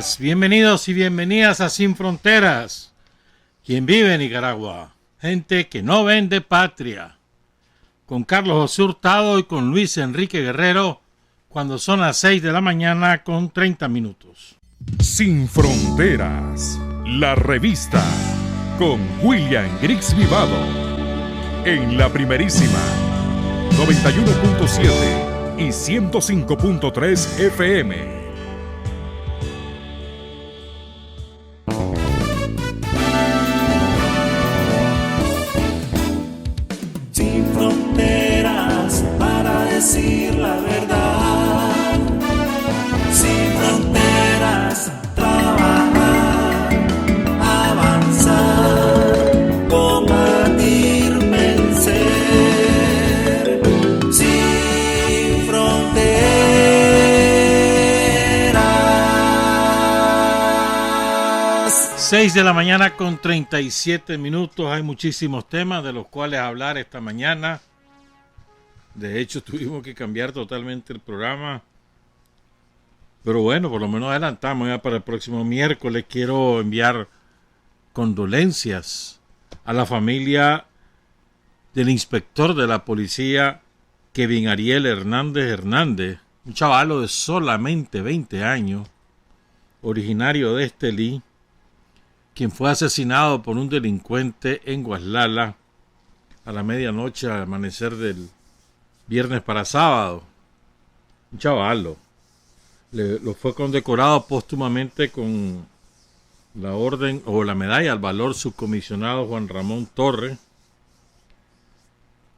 días, bienvenidos y bienvenidas a Sin Fronteras. ¿Quién vive en Nicaragua? Gente que no vende patria. Con Carlos José Hurtado y con Luis Enrique Guerrero, cuando son las 6 de la mañana con 30 minutos. Sin Fronteras, la revista, con William Griggs Vivado, en la primerísima 91.7 y 105.3 FM. Sin fronteras para decir la verdad, sin fronteras trabajar, avanzar, combatir, vencer, sin fronteras. 6 de la mañana con 37 minutos. Hay muchísimos temas de los cuales hablar esta mañana. De hecho, tuvimos que cambiar totalmente el programa. Pero bueno, por lo menos adelantamos ya para el próximo miércoles. Quiero enviar condolencias a la familia del inspector de la policía, Kevin Ariel Hernández, un chavalo de solamente 20 años, originario de Estelí, quien fue asesinado por un delincuente en Guaslala a la medianoche al amanecer del viernes para sábado. Un chavalo. Lo fue condecorado póstumamente con la orden o la medalla al valor subcomisionado Juan Ramón Torres.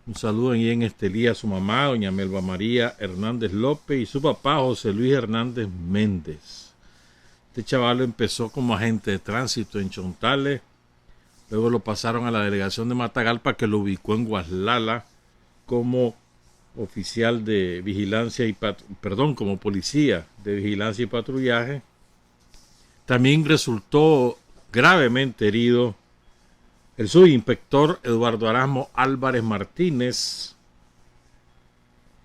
Un saludo ahí en Estelí a su mamá, doña Melba María Hernández López, y su papá, José Luis Hernández Méndez. Este chavalo empezó como agente de tránsito en Chontales, luego lo pasaron a la delegación de Matagalpa, que lo ubicó en Guaslala como oficial de vigilancia y como policía de vigilancia y patrullaje. También resultó gravemente herido el subinspector Eduardo Arasmo Álvarez Martínez,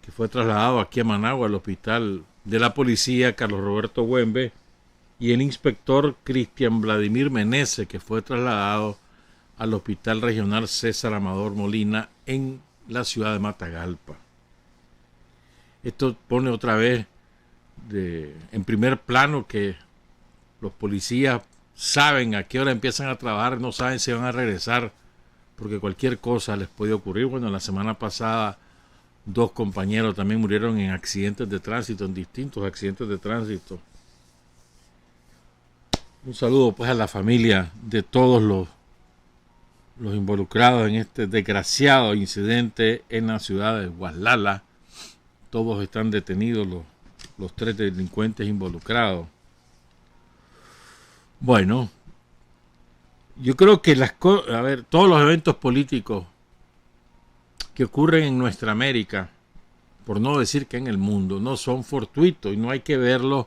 que fue trasladado aquí a Managua al hospital de la policía Carlos Roberto Güembe, y el inspector Cristian Vladimir Menese, que fue trasladado al Hospital Regional César Amador Molina en la ciudad de Matagalpa. Esto pone otra vez en primer plano que los policías saben a qué hora empiezan a trabajar, no saben si van a regresar, porque cualquier cosa les puede ocurrir. Bueno, la semana pasada 2 compañeros también murieron en accidentes de tránsito, en distintos accidentes de tránsito. Un saludo pues a la familia de todos los involucrados en este desgraciado incidente en la ciudad de Guaslala. Todos están detenidos, los 3 delincuentes involucrados. Bueno, yo creo que todos los eventos políticos que ocurren en nuestra América, por no decir que en el mundo, no son fortuitos y no hay que verlos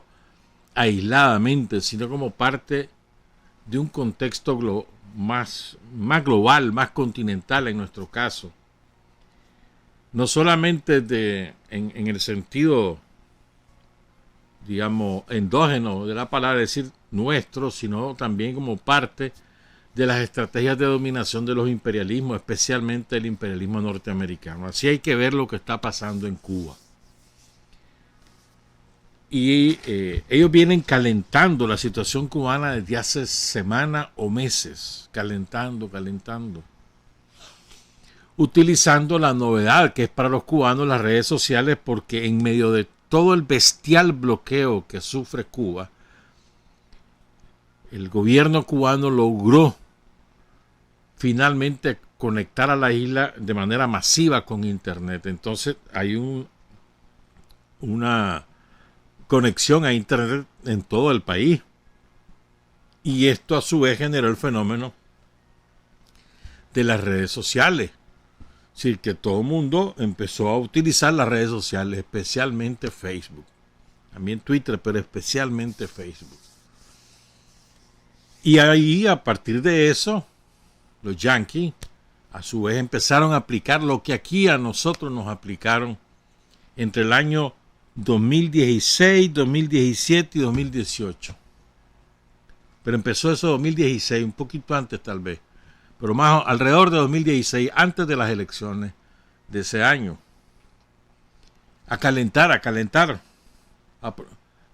aisladamente, sino como parte de un contexto más global, más continental en nuestro caso. No solamente en el sentido, digamos, endógeno de la palabra, decir nuestro, sino también como parte de las estrategias de dominación de los imperialismos, especialmente el imperialismo norteamericano. Así hay que ver lo que está pasando en Cuba. Y ellos vienen calentando la situación cubana desde hace semanas o meses, calentando, utilizando la novedad que es para los cubanos las redes sociales, porque en medio de todo el bestial bloqueo que sufre Cuba, el gobierno cubano logró finalmente conectar a la isla de manera masiva con internet. Entonces hay una conexión a internet en todo el país, y esto a su vez generó el fenómeno de las redes sociales. Es decir, que todo el mundo empezó a utilizar las redes sociales, especialmente Facebook, también Twitter, pero especialmente Facebook. Y ahí, a partir de eso, los yanquis a su vez empezaron a aplicar lo que aquí a nosotros nos aplicaron entre el año 2016, 2017 y 2018. pero empezó eso en 2016, un poquito antes tal vez, pero más alrededor de 2016, antes de las elecciones de ese año. A calentar,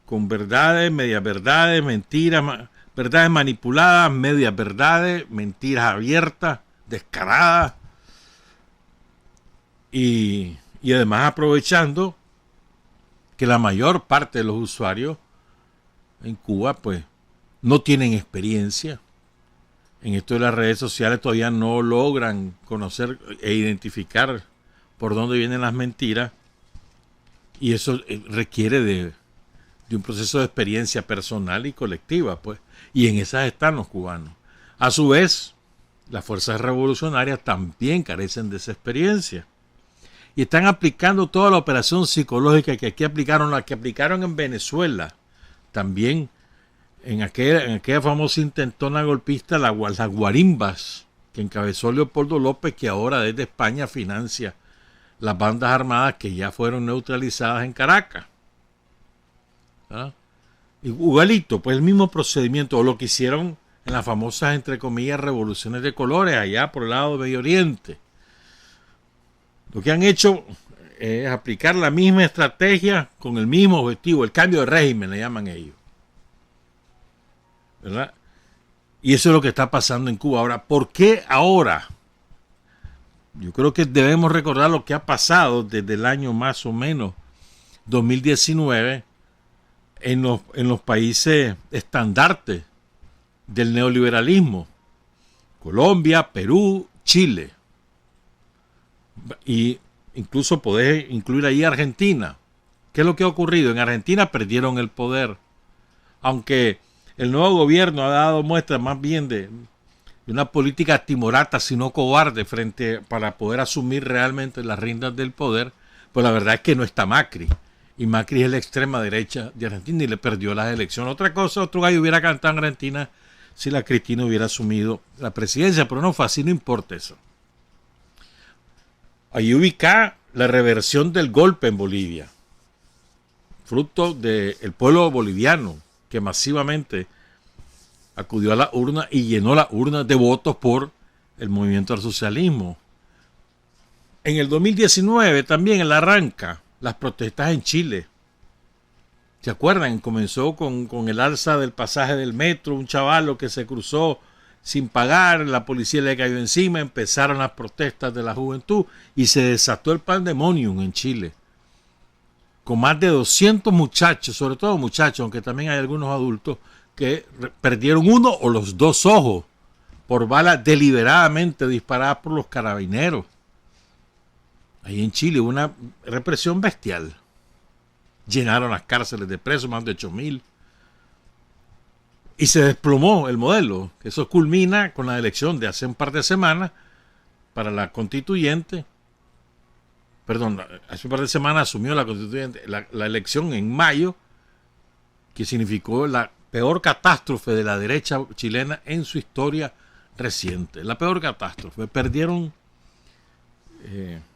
con verdades, medias verdades, mentiras, verdades manipuladas, medias verdades, mentiras abiertas, descaradas, y además aprovechando que la mayor parte de los usuarios en Cuba pues no tienen experiencia en esto de las redes sociales, todavía no logran conocer e identificar por dónde vienen las mentiras, y eso requiere de un proceso de experiencia personal y colectiva, pues, y en esas están los cubanos. A su vez, las fuerzas revolucionarias también carecen de esa experiencia y están aplicando toda la operación psicológica que aquí aplicaron, la que aplicaron en Venezuela, también en aquella famosa intentona golpista, las guarimbas, que encabezó Leopoldo López, que ahora desde España financia las bandas armadas que ya fueron neutralizadas en Caracas. ¿Ah? Igualito, pues el mismo procedimiento, o lo que hicieron en las famosas, entre comillas, revoluciones de colores allá por el lado de Medio Oriente. Lo que han hecho es aplicar la misma estrategia con el mismo objetivo, el cambio de régimen, le llaman ellos, ¿verdad? Y eso es lo que está pasando en Cuba. Ahora, ¿por qué ahora? Yo creo que debemos recordar lo que ha pasado desde el año más o menos 2019 en los países estandartes del neoliberalismo: Colombia, Perú, Chile, y incluso podés incluir ahí Argentina. ¿Qué es lo que ha ocurrido? En Argentina perdieron el poder, aunque el nuevo gobierno ha dado muestras más bien de una política timorata, sino cobarde, para poder asumir realmente las riendas del poder. Pues la verdad es que no está Macri, y Macri es la extrema derecha de Argentina y le perdió las elecciones. Otra cosa, otro gallo hubiera cantado en Argentina si la Cristina hubiera asumido la presidencia, pero no fue así, no importa eso. Ahí ubica la reversión del golpe en Bolivia, fruto del pueblo boliviano que masivamente acudió a la urna y llenó la urna de votos por el movimiento al socialismo. En el 2019 también él arranca las protestas en Chile. ¿Se acuerdan? Comenzó con el alza del pasaje del metro, un chavalo que se cruzó sin pagar, la policía le cayó encima, empezaron las protestas de la juventud y se desató el pandemonium en Chile, con más de 200 muchachos, sobre todo muchachos, aunque también hay algunos adultos, que perdieron uno o los dos ojos por balas deliberadamente disparadas por los carabineros. Ahí en Chile hubo una represión bestial. Llenaron las cárceles de presos, más de 8.000. Y se desplomó el modelo. Eso culmina con la elección de hace un par de semanas para la constituyente. Perdón, hace un par de semanas asumió la constituyente la elección en mayo, que significó la peor catástrofe de la derecha chilena en su historia reciente. La peor catástrofe. Perdieron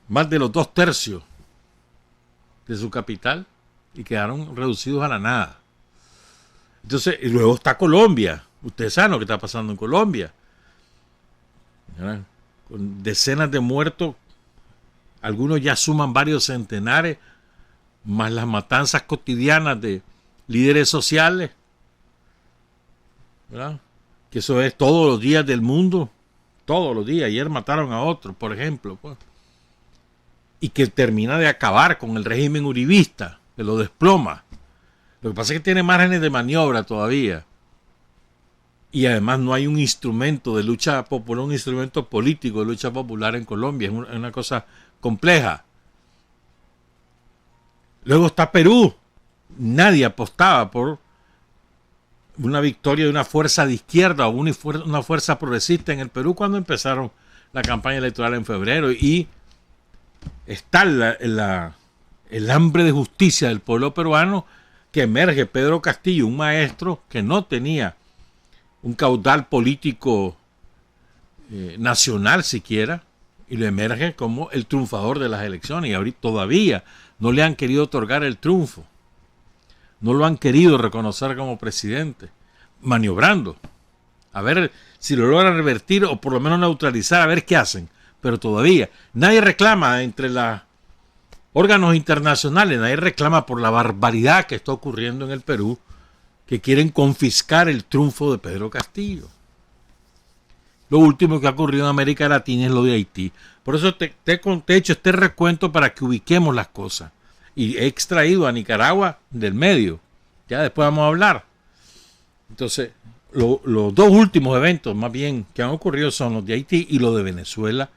más de los 2/3 de su capital y quedaron reducidos a la nada. Entonces, y luego está Colombia. Ustedes saben lo que está pasando en Colombia, ¿verdad? Con decenas de muertos, algunos ya suman varios centenares, más las matanzas cotidianas de líderes sociales, ¿verdad? Que eso es todos los días del mundo, todos los días. Ayer mataron a otro, por ejemplo, pues. Y que termina de acabar con el régimen uribista, que lo desploma. Lo que pasa es que tiene márgenes de maniobra todavía. Y además no hay un instrumento de lucha popular, un instrumento político de lucha popular en Colombia. Es una cosa compleja. Luego está Perú. Nadie apostaba por una victoria de una fuerza de izquierda o una fuerza progresista en el Perú cuando empezaron la campaña electoral en febrero. Y está el hambre de justicia del pueblo peruano, que emerge Pedro Castillo, un maestro que no tenía un caudal político nacional siquiera, y lo emerge como el triunfador de las elecciones. Y ahorita todavía no le han querido otorgar el triunfo, no lo han querido reconocer como presidente. maniobrando. A ver si lo logran revertir o por lo menos neutralizar, a ver qué hacen. Pero todavía nadie reclama entre los órganos internacionales, nadie reclama por la barbaridad que está ocurriendo en el Perú, que quieren confiscar el triunfo de Pedro Castillo. Lo último que ha ocurrido en América Latina es lo de Haití. Por eso te he hecho este recuento para que ubiquemos las cosas. Y he extraído a Nicaragua del medio. Ya después vamos a hablar. Entonces, los dos últimos eventos más bien que han ocurrido son los de Haití y los de Venezuela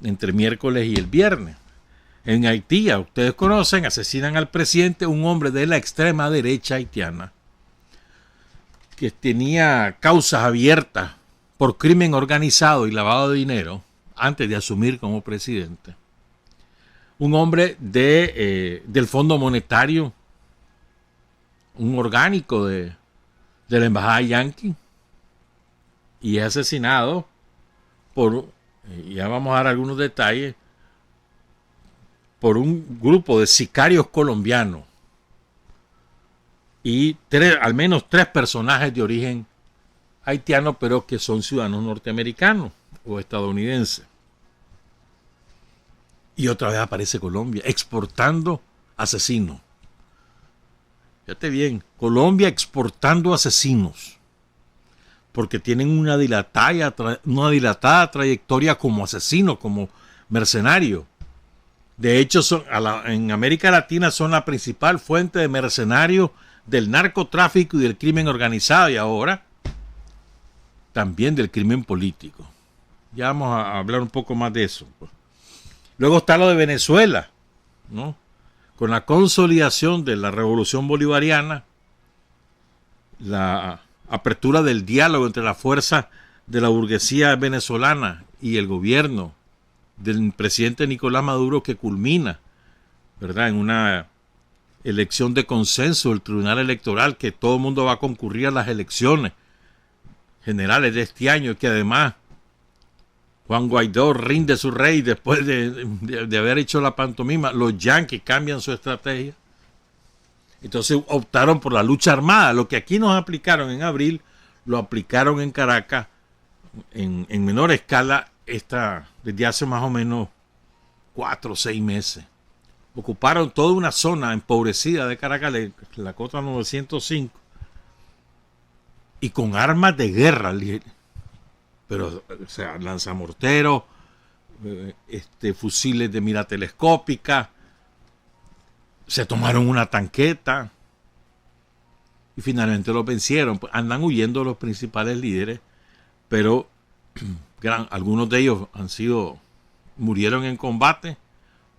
entre miércoles y el viernes. En Haití, ustedes conocen, asesinan al presidente, un hombre de la extrema derecha haitiana que tenía causas abiertas por crimen organizado y lavado de dinero antes de asumir como presidente. Un hombre del Fondo Monetario, un orgánico de la embajada yanqui, y es asesinado por, ya vamos a dar algunos detalles, por un grupo de sicarios colombianos y al menos 3 personajes de origen haitiano, pero que son ciudadanos norteamericanos o estadounidenses. Y otra vez aparece Colombia exportando asesinos. Fíjate bien, Colombia exportando asesinos, porque tienen una dilatada trayectoria como asesinos, como mercenarios. De hecho, en América Latina son la principal fuente de mercenarios del narcotráfico y del crimen organizado, y ahora también del crimen político. Ya vamos a hablar un poco más de eso. Luego está lo de Venezuela, ¿no? Con la consolidación de la revolución bolivariana, la apertura del diálogo entre las fuerzas de la burguesía venezolana y el gobierno del presidente Nicolás Maduro, que culmina, ¿verdad?, en una elección de consenso del Tribunal Electoral, que todo el mundo va a concurrir a las elecciones generales de este año, que además Juan Guaidó rinde su rey después de haber hecho la pantomima. Los yanquis cambian su estrategia. Entonces optaron por la lucha armada. Lo que aquí nos aplicaron en abril, lo aplicaron en Caracas en menor escala desde hace más o menos 4 o 6 meses. Ocuparon toda una zona empobrecida de Caracas, la Cota 905, y con armas de guerra, pero, o sea, lanzamorteros, fusiles de mira telescópica, se tomaron una tanqueta y finalmente lo vencieron. Andan huyendo los principales líderes, pero algunos de ellos murieron en combate,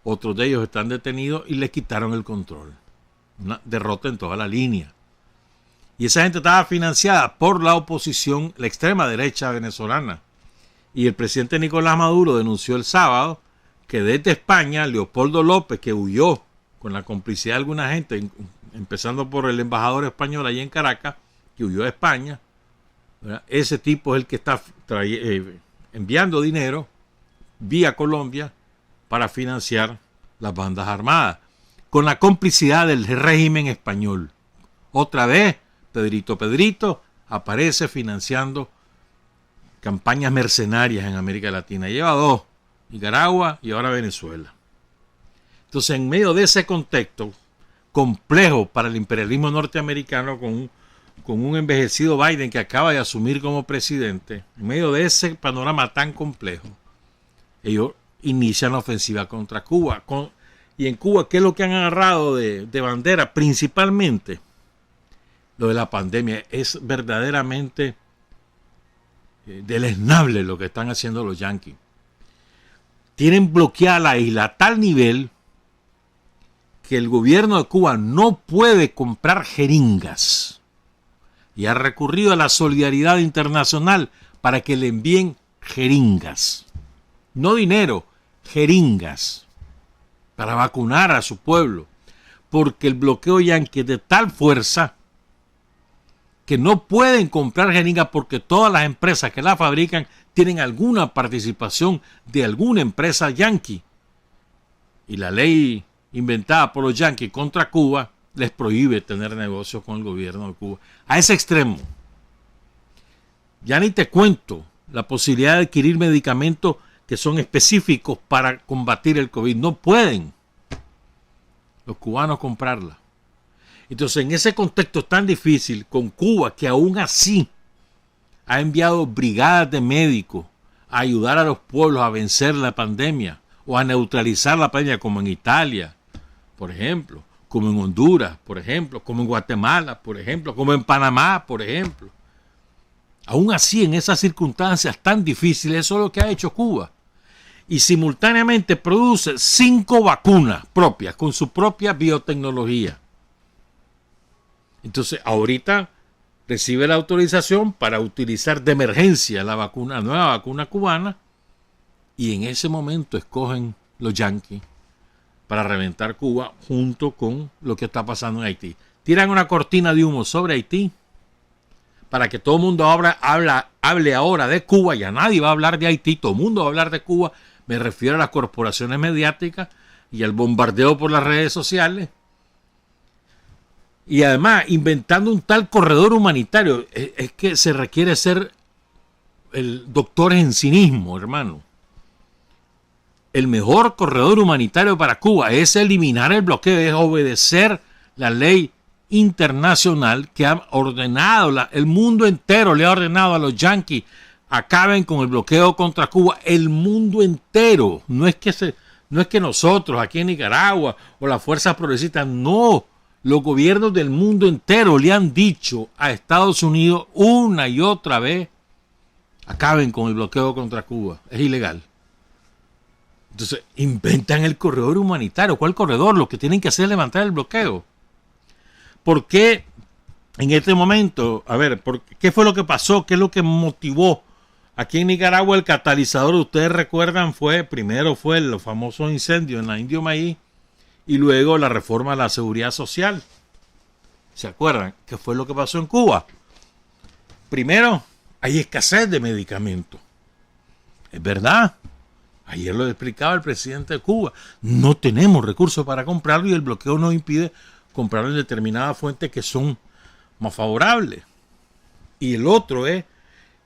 otros de ellos están detenidos y les quitaron el control. Una derrota en toda la línea. Y esa gente estaba financiada por la oposición, la extrema derecha venezolana. Y el presidente Nicolás Maduro denunció el sábado que desde España, Leopoldo López, que huyó con la complicidad de alguna gente, empezando por el embajador español allí en Caracas, que huyó a España, ¿verdad?, ese tipo es el que está enviando dinero vía Colombia para financiar las bandas armadas, con la complicidad del régimen español. Otra vez, Pedrito aparece financiando campañas mercenarias en América Latina. Lleva 2, Nicaragua y ahora Venezuela. Entonces, en medio de ese contexto complejo para el imperialismo norteamericano, con un envejecido Biden que acaba de asumir como presidente, en medio de ese panorama tan complejo, ellos inician la ofensiva contra Cuba. Y en Cuba, ¿qué es lo que han agarrado de bandera? Principalmente lo de la pandemia. Es verdaderamente deleznable lo que están haciendo los yanquis. Tienen bloqueada la isla a tal nivel que el gobierno de Cuba no puede comprar jeringas y ha recurrido a la solidaridad internacional para que le envíen jeringas. No dinero, jeringas, para vacunar a su pueblo, porque el bloqueo yanqui es de tal fuerza que no pueden comprar jeringas, porque todas las empresas que la fabrican tienen alguna participación de alguna empresa yanqui. Y la ley inventada por los yanquis contra Cuba les prohíbe tener negocios con el gobierno de Cuba. A ese extremo Ya ni te cuento la posibilidad de adquirir medicamentos que son específicos para combatir el COVID. No pueden los cubanos comprarla. Entonces, en ese contexto tan difícil, con Cuba, que aún así ha enviado brigadas de médicos a ayudar a los pueblos a vencer la pandemia o a neutralizar la pandemia, como en Italia, por ejemplo, como en Honduras, por ejemplo, como en Guatemala, por ejemplo, como en Panamá, por ejemplo. Aún así, en esas circunstancias tan difíciles, eso es lo que ha hecho Cuba. Y simultáneamente produce 5 vacunas propias, con su propia biotecnología. Entonces, ahorita recibe la autorización para utilizar de emergencia la nueva vacuna cubana, y en ese momento escogen los yanquis para reventar Cuba junto con lo que está pasando en Haití. Tiran una cortina de humo sobre Haití para que todo el mundo hable ahora de Cuba. Ya nadie va a hablar de Haití, todo el mundo va a hablar de Cuba. Me refiero a las corporaciones mediáticas y al bombardeo por las redes sociales. Y además, inventando un tal corredor humanitario. Es que se requiere ser el doctor en cinismo, hermano. El mejor corredor humanitario para Cuba es eliminar el bloqueo, es obedecer la ley internacional que ha ordenado, el mundo entero le ha ordenado a los yanquis, acaben con el bloqueo contra Cuba. El mundo entero. No es que nosotros aquí en Nicaragua o las fuerzas progresistas, no. Los gobiernos del mundo entero le han dicho a Estados Unidos una y otra vez, acaben con el bloqueo contra Cuba. Es ilegal. Entonces, inventan el corredor humanitario. ¿Cuál corredor? Lo que tienen que hacer es levantar el bloqueo. ¿Por qué en este momento? A ver, ¿qué fue lo que pasó? ¿Qué es lo que motivó? Aquí en Nicaragua el catalizador, ustedes recuerdan, primero fue los famosos incendios en la Indio Maíz y luego la reforma a la seguridad social. ¿Se acuerdan? ¿Qué fue lo que pasó en Cuba? Primero, hay escasez de medicamentos. Es verdad. Ayer lo explicaba el presidente de Cuba. No tenemos recursos para comprarlo y el bloqueo nos impide comprarlo en determinadas fuentes que son más favorables. Y el otro es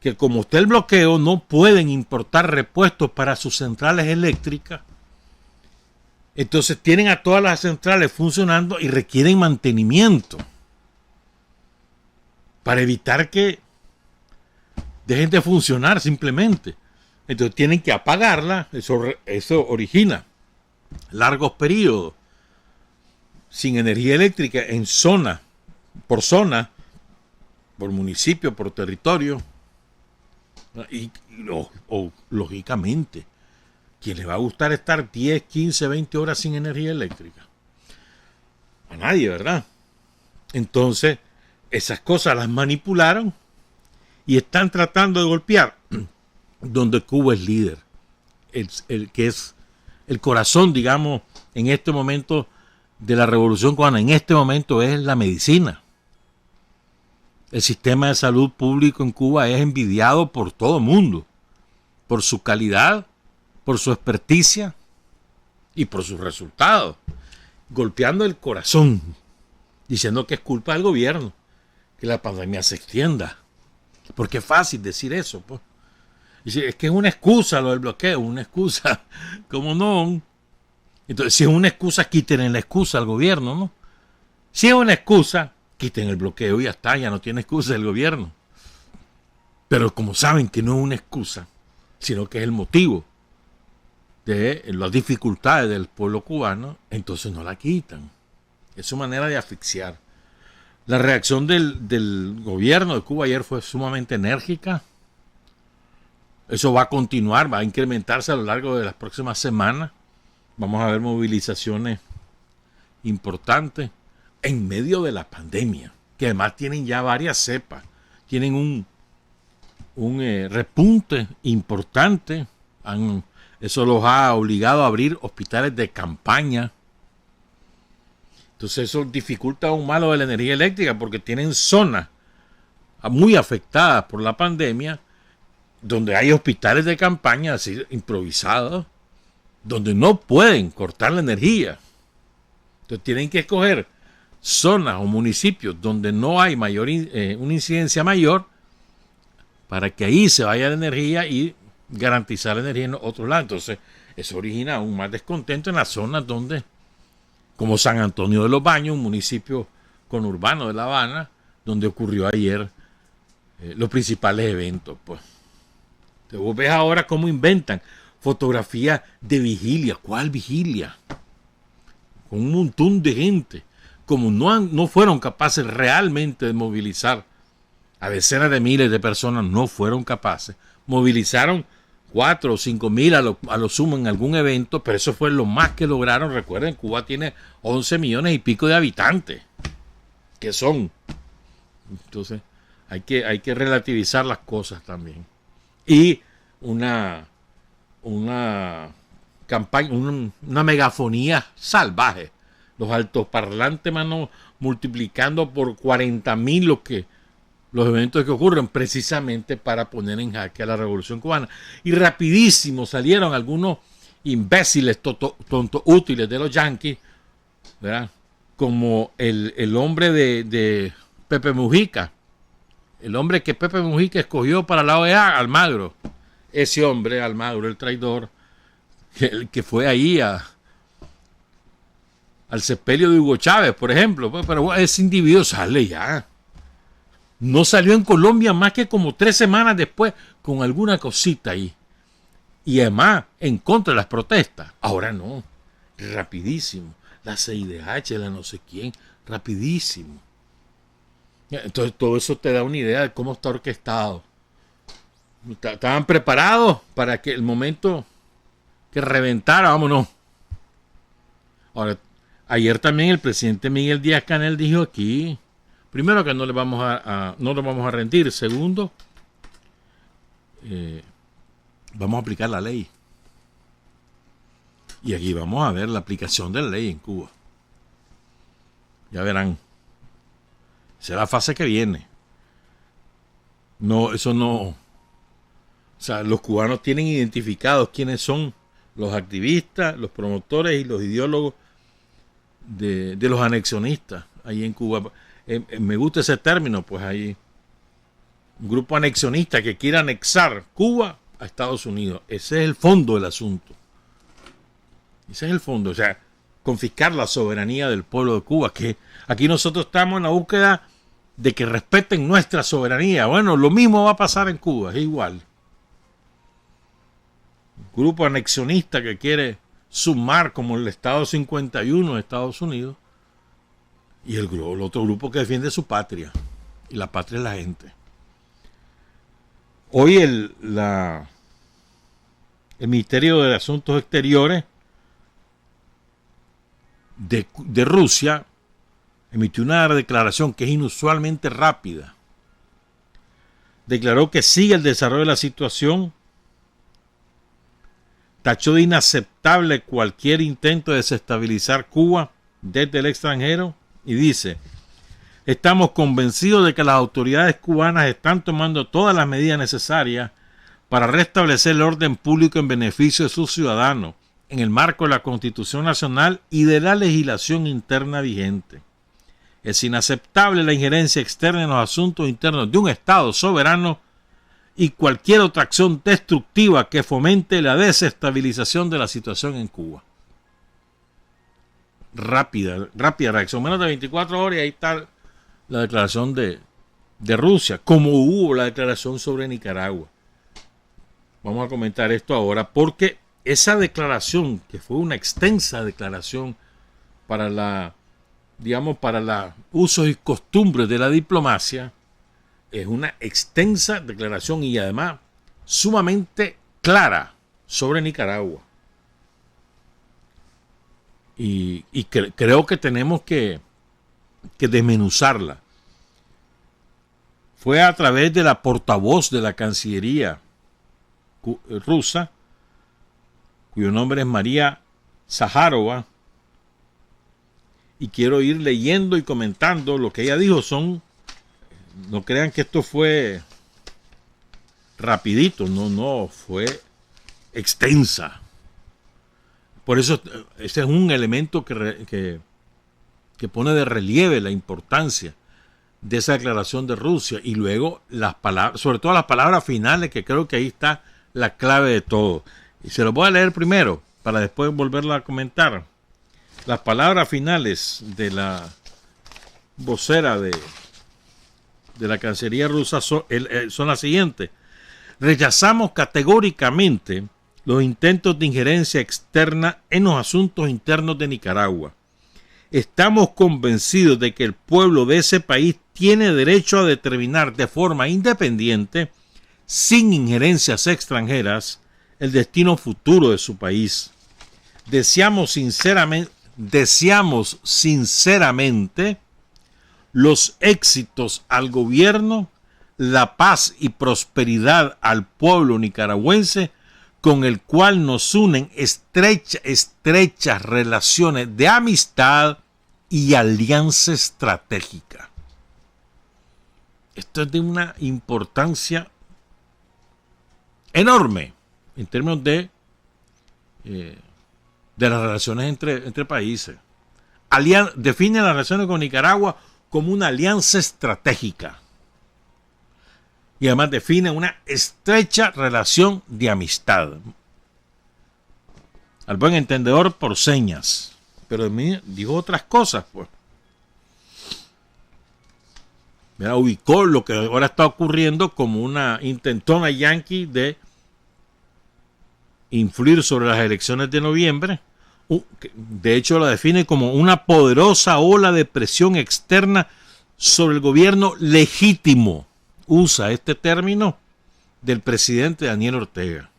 que como está el bloqueo, no pueden importar repuestos para sus centrales eléctricas. Entonces tienen a todas las centrales funcionando y requieren mantenimiento para evitar que dejen de funcionar simplemente. Entonces tienen que apagarla. Eso origina largos periodos sin energía eléctrica en zona, por municipio, por territorio. Y lógicamente, ¿quién le va a gustar estar 10, 15, 20 horas sin energía eléctrica? A nadie, ¿verdad? Entonces, esas cosas las manipularon y están tratando de golpear donde Cuba es líder, el que es el corazón, digamos, en este momento de la revolución cubana, en este momento es la medicina. El sistema de salud público en Cuba es envidiado por todo el mundo, por su calidad, por su experticia y por sus resultados, golpeando el corazón, diciendo que es culpa del gobierno que la pandemia se extienda, porque es fácil decir eso, pues. Es que es una excusa lo del bloqueo, una excusa, ¿cómo no? Entonces, si es una excusa, quiten la excusa al gobierno, ¿no? Si es una excusa, quiten el bloqueo y ya está, ya no tiene excusa el gobierno. Pero como saben que no es una excusa, sino que es el motivo de las dificultades del pueblo cubano, entonces no la quitan. Es su manera de asfixiar. La reacción del gobierno de Cuba ayer fue sumamente enérgica. Eso va a continuar, va a incrementarse a lo largo de las próximas semanas. Vamos a ver movilizaciones importantes en medio de la pandemia, que además tienen ya varias cepas. Tienen un repunte importante. Eso los ha obligado a abrir hospitales de campaña. Entonces eso dificulta aún más lo de la energía eléctrica, porque tienen zonas muy afectadas por la pandemia, donde hay hospitales de campaña así improvisados, donde no pueden cortar la energía. Entonces tienen que escoger zonas o municipios donde no hay una incidencia mayor para que ahí se vaya la energía y garantizar la energía en otros lados. Entonces, eso origina aún más descontento en las zonas donde, como San Antonio de los Baños, un municipio conurbano de La Habana, donde ocurrió ayer los principales eventos. Pues. Entonces, vos ves ahora cómo inventan fotografías de vigilia. ¿Cuál vigilia? Con un montón de gente. Como no fueron capaces realmente de movilizar a decenas de miles de personas, no fueron capaces. Movilizaron 4 o 5 mil a lo sumo en algún evento, pero eso fue lo más que lograron. Recuerden, Cuba tiene 11 millones y pico de habitantes. ¿Qué son? Entonces, hay que relativizar las cosas también. Y una campaña, una megafonía salvaje. Los altoparlantes, mano, multiplicando por 40.000 los eventos que ocurren precisamente para poner en jaque a la Revolución Cubana. Y rapidísimo salieron algunos imbéciles tontos útiles de los yanquis, ¿verdad? Como el hombre de Pepe Mujica, el hombre que Pepe Mujica escogió para la OEA, Almagro. Ese hombre, Almagro, el traidor, que fue ahí al sepelio de Hugo Chávez, por ejemplo. Pero ese individuo sale ya. No salió en Colombia más que como 3 semanas después con alguna cosita ahí. Y además, en contra de las protestas. Ahora no. Rapidísimo. La CIDH, la no sé quién. Rapidísimo. Entonces todo eso te da una idea de cómo está orquestado. Estaban preparados para que el momento que reventara, vámonos. Ahora, ayer también el presidente Miguel Díaz-Canel dijo aquí, primero, que no le vamos a rendir. Segundo, vamos a aplicar la ley. Y aquí vamos a ver la aplicación de la ley en Cuba. Ya verán. Esa es la fase que viene. No, eso no. O sea, los cubanos tienen identificados quiénes son los activistas, los promotores y los ideólogos de los anexionistas ahí en Cuba. Me gusta ese término, pues hay un grupo anexionista que quiere anexar Cuba a Estados Unidos. Ese es el fondo del asunto. Ese es el fondo, o sea, confiscar la soberanía del pueblo de Cuba, que aquí nosotros estamos en la búsqueda de que respeten nuestra soberanía. Bueno, lo mismo va a pasar en Cuba, es igual. Un grupo anexionista que quiere sumar como el Estado 51 de Estados Unidos, y el otro grupo que defiende su patria, y la patria es la gente. Hoy el Ministerio de Asuntos Exteriores de Rusia emitió una declaración que es inusualmente rápida. Declaró que sigue el desarrollo de la situación, tachó de inaceptable cualquier intento de desestabilizar Cuba desde el extranjero y dice: estamos convencidos de que las autoridades cubanas están tomando todas las medidas necesarias para restablecer el orden público en beneficio de sus ciudadanos, en el marco de la Constitución Nacional y de la legislación interna vigente. Es inaceptable la injerencia externa en los asuntos internos de un Estado soberano y cualquier otra acción destructiva que fomente la desestabilización de la situación en Cuba. Rápida reacción, menos de 24 horas y ahí está la declaración de Rusia, como hubo la declaración sobre Nicaragua. Vamos a comentar esto ahora porque esa declaración, que fue una extensa declaración para la usos y costumbres de la diplomacia, es una extensa declaración y además sumamente clara sobre Nicaragua. Y creo que tenemos que desmenuzarla. Fue a través de la portavoz de la Cancillería rusa, cuyo nombre es María Zaharova, y quiero ir leyendo y comentando lo que ella dijo. No crean que esto fue rapidito, no, fue extensa. Por eso ese es un elemento que pone de relieve la importancia de esa declaración de Rusia. Y luego las palabras, sobre todo las palabras finales, que creo que ahí está la clave de todo. Y se lo voy a leer primero, para después volverla a comentar. Las palabras finales de la vocera de la Cancillería rusa son las siguientes. Rechazamos categóricamente los intentos de injerencia externa en los asuntos internos de Nicaragua. Estamos convencidos de que el pueblo de ese país tiene derecho a determinar de forma independiente, sin injerencias extranjeras, el destino futuro de su país. Deseamos sinceramente los éxitos al gobierno, la paz y prosperidad al pueblo nicaragüense, con el cual nos unen estrechas relaciones de amistad y alianza estratégica. Esto es de una importancia enorme en términos de las relaciones entre países. Define las relaciones con Nicaragua como una alianza estratégica. Y además define una estrecha relación de amistad. Al buen entendedor por señas. Pero de mí dijo otras cosas, pues. Mira, ubicó lo que ahora está ocurriendo como una intentona yanqui de influir sobre las elecciones de noviembre. De hecho, la define como una poderosa ola de presión externa sobre el gobierno legítimo. Usa este término del presidente Daniel Ortega.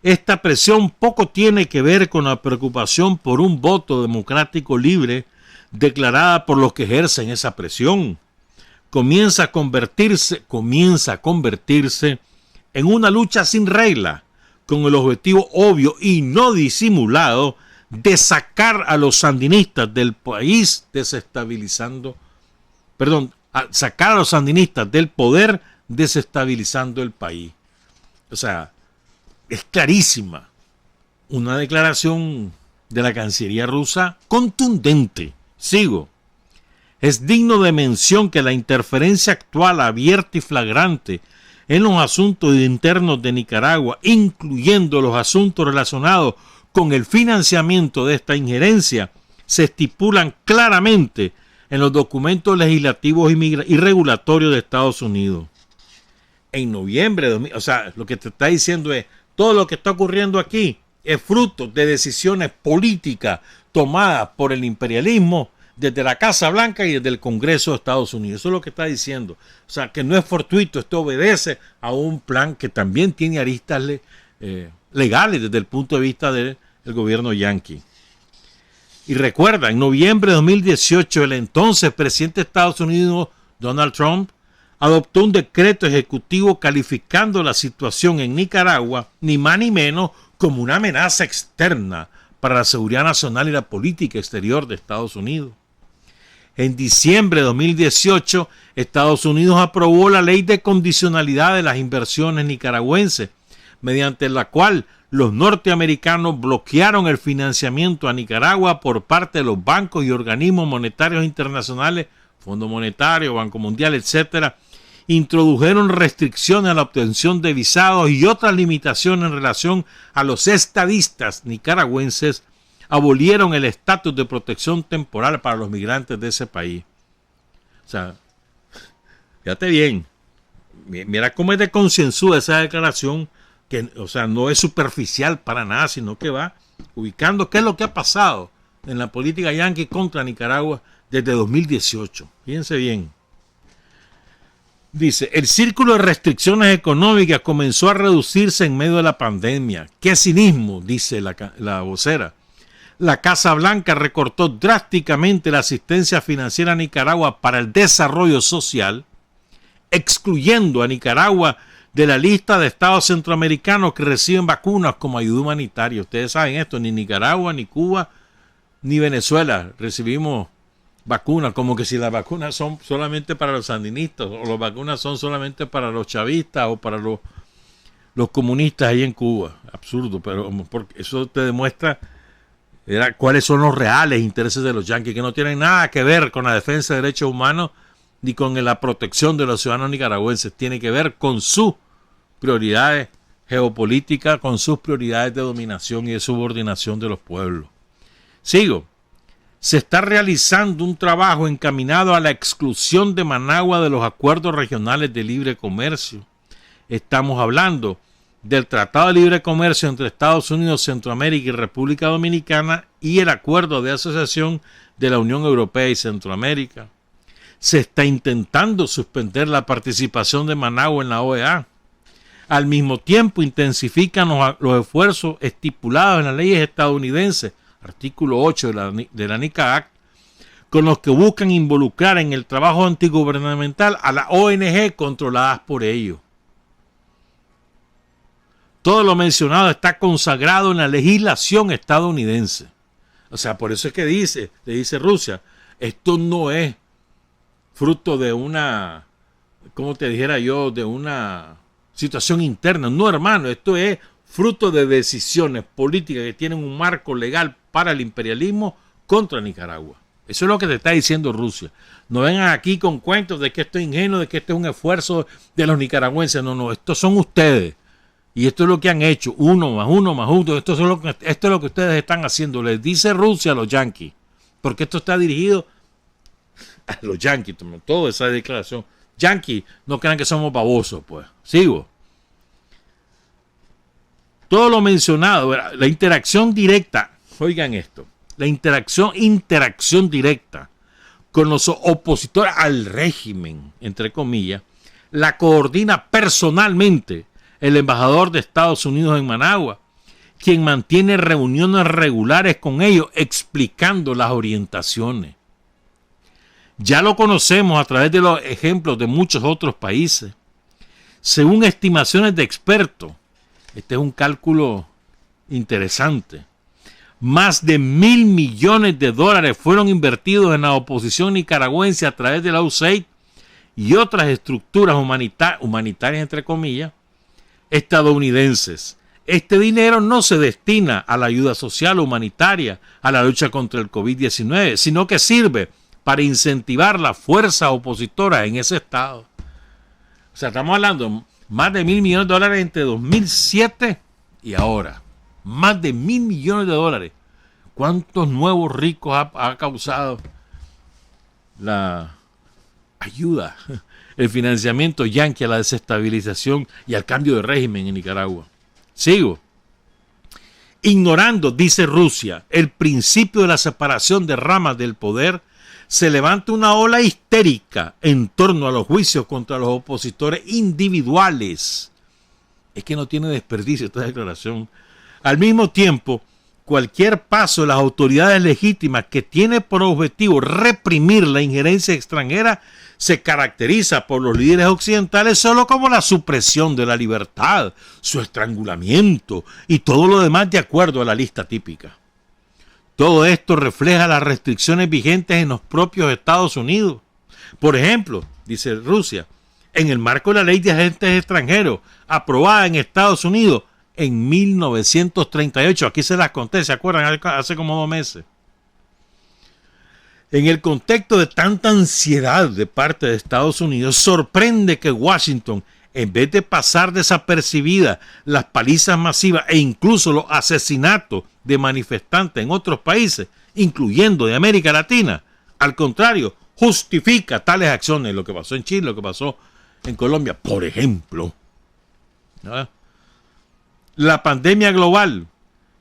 Esta presión poco tiene que ver con la preocupación por un voto democrático libre declarada por los que ejercen esa presión. Comienza a convertirse en una lucha sin regla, con el objetivo obvio y no disimulado de sacar a los sandinistas del país, sacar a los sandinistas del poder, desestabilizando el país. O sea, es clarísima una declaración de la Cancillería rusa contundente. Sigo. Es digno de mención que la interferencia actual abierta y flagrante en los asuntos internos de Nicaragua, incluyendo los asuntos relacionados con el financiamiento de esta injerencia, se estipulan claramente en los documentos legislativos y regulatorios de Estados Unidos. En noviembre, o sea, lo que te está diciendo es, todo lo que está ocurriendo aquí es fruto de decisiones políticas tomadas por el imperialismo desde la Casa Blanca y desde el Congreso de Estados Unidos. Eso es lo que está diciendo. O sea, que no es fortuito, esto obedece a un plan que también tiene aristas legales desde el punto de vista del gobierno yanqui. Y recuerda, en noviembre de 2018, el entonces presidente de Estados Unidos, Donald Trump, adoptó un decreto ejecutivo calificando la situación en Nicaragua, ni más ni menos, como una amenaza externa para la seguridad nacional y la política exterior de Estados Unidos. En diciembre de 2018, Estados Unidos aprobó la ley de condicionalidad de las inversiones nicaragüenses, mediante la cual los norteamericanos bloquearon el financiamiento a Nicaragua por parte de los bancos y organismos monetarios internacionales, Fondo Monetario, Banco Mundial, etcétera. Introdujeron restricciones a la obtención de visados y otras limitaciones en relación a los estadistas nicaragüenses. Abolieron el estatus de protección temporal para los migrantes de ese país. O sea, fíjate bien, mira cómo es de concienzuda esa declaración, que, o sea, no es superficial para nada, sino que va ubicando qué es lo que ha pasado en la política yanqui contra Nicaragua desde 2018. Fíjense bien. Dice, el círculo de restricciones económicas comenzó a reducirse en medio de la pandemia. ¡Qué cinismo!, dice la vocera. La Casa Blanca recortó drásticamente la asistencia financiera a Nicaragua para el desarrollo social, excluyendo a Nicaragua de la lista de estados centroamericanos que reciben vacunas como ayuda humanitaria. Ustedes saben esto, ni Nicaragua, ni Cuba, ni Venezuela recibimos vacunas, como que si las vacunas son solamente para los sandinistas, o las vacunas son solamente para los chavistas o para los comunistas ahí en Cuba. Absurdo, pero porque eso te demuestra cuáles son los reales intereses de los yanquis, que no tienen nada que ver con la defensa de derechos humanos ni con la protección de los ciudadanos nicaragüenses. Tiene que ver con sus prioridades geopolíticas, con sus prioridades de dominación y de subordinación de los pueblos. Sigo. Se está realizando un trabajo encaminado a la exclusión de Managua de los acuerdos regionales de libre comercio. Estamos hablando del Tratado de Libre Comercio entre Estados Unidos, Centroamérica y República Dominicana y el Acuerdo de Asociación de la Unión Europea y Centroamérica. Se está intentando suspender la participación de Managua en la OEA. Al mismo tiempo intensifican los esfuerzos estipulados en las leyes estadounidenses, artículo 8 de la NICA Act, con los que buscan involucrar en el trabajo antigubernamental a las ONG controladas por ellos. Todo lo mencionado está consagrado en la legislación estadounidense. O sea, por eso es que le dice Rusia, esto no es fruto de una, como te dijera yo, de una situación interna. No, hermano, esto es fruto de decisiones políticas que tienen un marco legal para el imperialismo contra Nicaragua. Eso es lo que te está diciendo Rusia. No vengan aquí con cuentos de que esto es ingenuo, de que esto es un esfuerzo de los nicaragüenses. No, estos son ustedes. Y esto es lo que han hecho, uno más uno. Esto es lo que ustedes están haciendo. Les dice Rusia a los yanquis. Porque esto está dirigido a los yanquis. Toda esa declaración. Yanquis, no crean que somos babosos, pues. Sigo. Todo lo mencionado, la interacción directa, oigan esto, la interacción directa con los opositores al régimen, entre comillas, la coordina personalmente el embajador de Estados Unidos en Managua, quien mantiene reuniones regulares con ellos explicando las orientaciones. Ya lo conocemos a través de los ejemplos de muchos otros países. Según estimaciones de expertos, este es un cálculo interesante, más de $1.000 millones fueron invertidos en la oposición nicaragüense a través de la USAID y otras estructuras humanitarias, entre comillas, estadounidenses. Este dinero no se destina a la ayuda social o humanitaria, a la lucha contra el COVID-19, sino que sirve para incentivar la fuerza opositora en ese estado. O sea, estamos hablando más de $1.000 millones entre 2007 y ahora. Más de $1.000 millones. ¿Cuántos nuevos ricos ha causado la ayuda, el financiamiento yanqui a la desestabilización y al cambio de régimen en Nicaragua? Sigo. Ignorando, dice Rusia, el principio de la separación de ramas del poder, se levanta una ola histérica en torno a los juicios contra los opositores individuales. Es que no tiene desperdicio esta declaración. Al mismo tiempo, cualquier paso de las autoridades legítimas que tiene por objetivo reprimir la injerencia extranjera se caracteriza por los líderes occidentales solo como la supresión de la libertad, su estrangulamiento y todo lo demás de acuerdo a la lista típica. Todo esto refleja las restricciones vigentes en los propios Estados Unidos. Por ejemplo, dice Rusia, en el marco de la ley de agentes extranjeros aprobada en Estados Unidos en 1938, aquí se las conté, ¿se acuerdan? Hace como 2 meses. En el contexto de tanta ansiedad de parte de Estados Unidos, sorprende que Washington, en vez de pasar desapercibida las palizas masivas e incluso los asesinatos de manifestantes en otros países, incluyendo de América Latina, al contrario, justifica tales acciones, lo que pasó en Chile, lo que pasó en Colombia, por ejemplo. ¿No? La pandemia global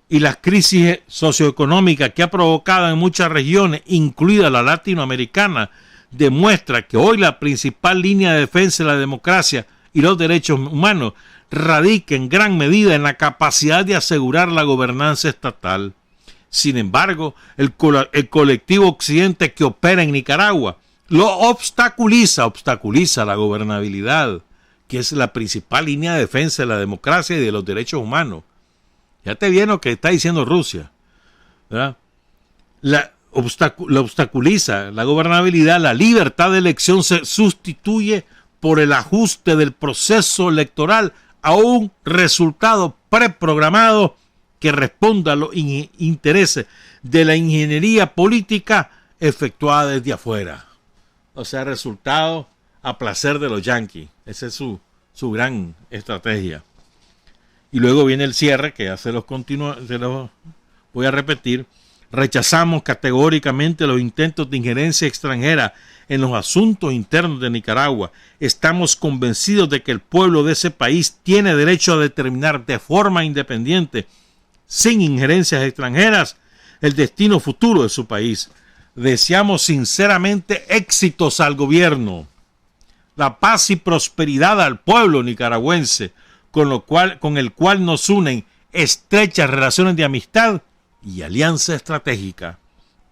y las crisis socioeconómicas que ha provocado en muchas regiones, incluida la latinoamericana, demuestra que hoy la principal línea de defensa de la democracia y los derechos humanos radica en gran medida en la capacidad de asegurar la gobernanza estatal. Sin embargo, el colectivo occidente que opera en Nicaragua lo obstaculiza la gobernabilidad, que es la principal línea de defensa de la democracia y de los derechos humanos. Fíjate bien lo que está diciendo Rusia, ¿verdad? La obstaculiza la gobernabilidad, la libertad de elección se sustituye por el ajuste del proceso electoral a un resultado preprogramado que responda a los intereses de la ingeniería política efectuada desde afuera. O sea, resultado a placer de los yanquis. Esa es su gran estrategia. Y luego viene el cierre, que ya se los voy a repetir. Rechazamos categóricamente los intentos de injerencia extranjera en los asuntos internos de Nicaragua. Estamos convencidos de que el pueblo de ese país tiene derecho a determinar de forma independiente, sin injerencias extranjeras, el destino futuro de su país. Deseamos sinceramente éxitos al gobierno, la paz y prosperidad al pueblo nicaragüense, con el cual nos unen estrechas relaciones de amistad y alianza estratégica.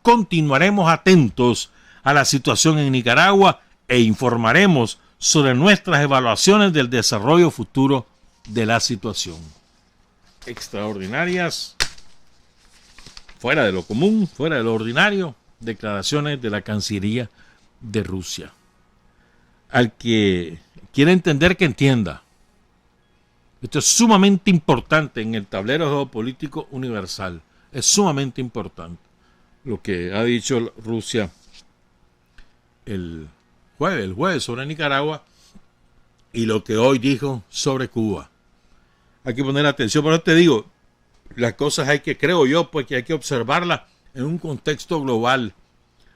Continuaremos atentos a la situación en Nicaragua e informaremos sobre nuestras evaluaciones del desarrollo futuro de la situación. Extraordinarias, fuera de lo común, fuera de lo ordinario, declaraciones de la Cancillería de Rusia. Al que quiera entender, que entienda. Esto es sumamente importante en el tablero geopolítico universal. Es sumamente importante lo que ha dicho Rusia el jueves sobre Nicaragua y lo que hoy dijo sobre Cuba. Hay que poner atención. Por eso te digo, las cosas creo yo, pues que hay que observarlas en un contexto global,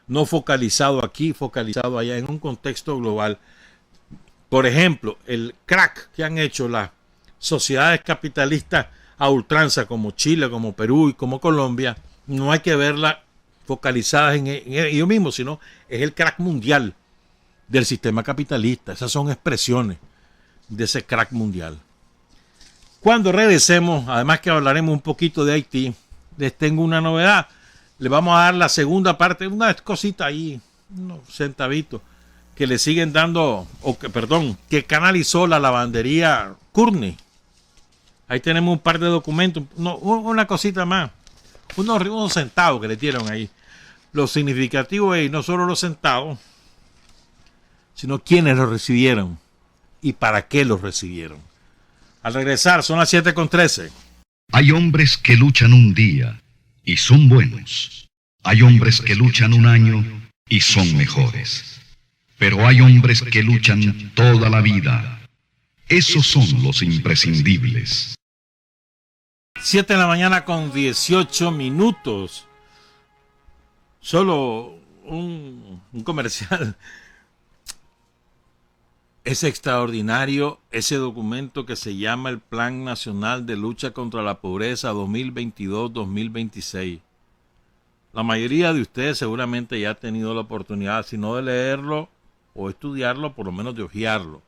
no focalizado aquí, focalizado allá, en un contexto global. Por ejemplo, el crack que han hecho las sociedades capitalistas a ultranza como Chile, como Perú y como Colombia, no hay que verla focalizadas en ellos mismos, sino es el crack mundial del sistema capitalista. Esas son expresiones de ese crack mundial. Cuando regresemos, además que hablaremos un poquito de Haití, les tengo una novedad. Le vamos a dar la segunda parte, una cosita ahí, unos centavitos, que le siguen dando, que canalizó la lavandería Courtney. Ahí tenemos un par de documentos, una cosita más, unos centavos que le dieron ahí. Lo significativo es no solo los centavos, sino quiénes los recibieron y para qué los recibieron. Al regresar, son las 7:13. Hay hombres que luchan un día y son buenos. Hay hombres que luchan un año y son mejores. Pero hay hombres que luchan toda la vida. Esos son los imprescindibles. 7 de la mañana con 18 minutos. Solo un comercial. Es extraordinario ese documento que se llama el Plan Nacional de Lucha contra la Pobreza 2022-2026. La mayoría de ustedes seguramente ya ha tenido la oportunidad, si no de leerlo o estudiarlo, por lo menos de hojearlo.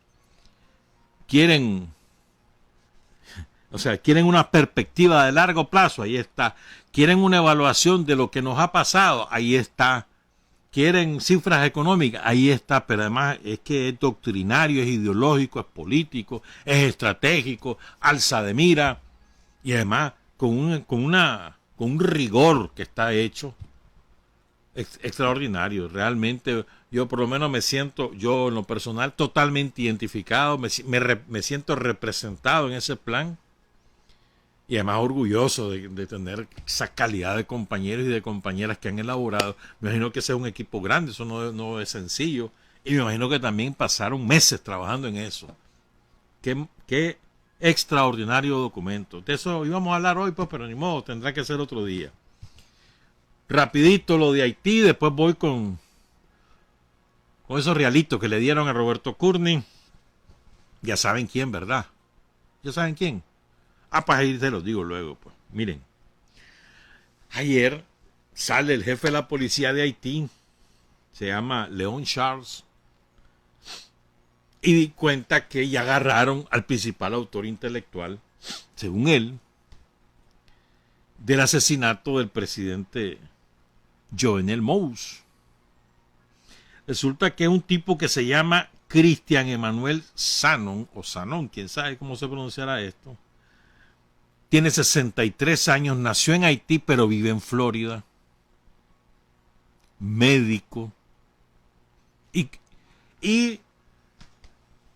Quieren una perspectiva de largo plazo, ahí está. Quieren una evaluación de lo que nos ha pasado, ahí está. Quieren cifras económicas, ahí está. Pero además es que es doctrinario, es ideológico, es político, es estratégico, alza de mira, y además con un rigor que está hecho extraordinario. Realmente yo por lo menos me siento, yo en lo personal, totalmente identificado, me siento representado en ese plan. Y además orgulloso de tener esa calidad de compañeros y de compañeras que han elaborado. Me imagino que ese es un equipo grande, eso no es sencillo. Y me imagino que también pasaron meses trabajando en eso. Qué extraordinario documento. De eso íbamos a hablar hoy, pues, pero ni modo, tendrá que ser otro día. Rapidito lo de Haití, después voy con esos realitos que le dieron a Roberto Courtney. Ya saben quién, ¿verdad? ¿Ya saben quién? Pues ahí se los digo luego, pues. Miren, ayer sale el jefe de la policía de Haití, se llama Leon Charles, y di cuenta que ya agarraron al principal autor intelectual, según él, del asesinato del presidente Jovenel Moïse. Resulta que es un tipo que se llama Christian Emmanuel Sanon, o Sanon, quién sabe cómo se pronunciará esto. Tiene 63 años, nació en Haití, pero vive en Florida. Médico. Y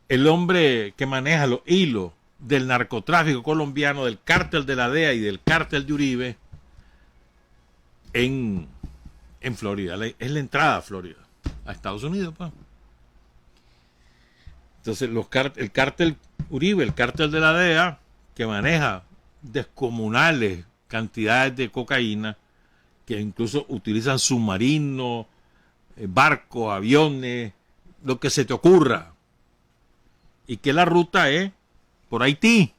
el hombre que maneja los hilos del narcotráfico colombiano, del cártel de la DEA y del cártel de Uribe en Florida. Es la entrada a Florida. a Estados Unidos, pues. Entonces el cártel Uribe, el cártel de la DEA, que maneja descomunales cantidades de cocaína, que incluso utilizan submarinos, barcos, aviones, lo que se te ocurra, y que la ruta es por Haití.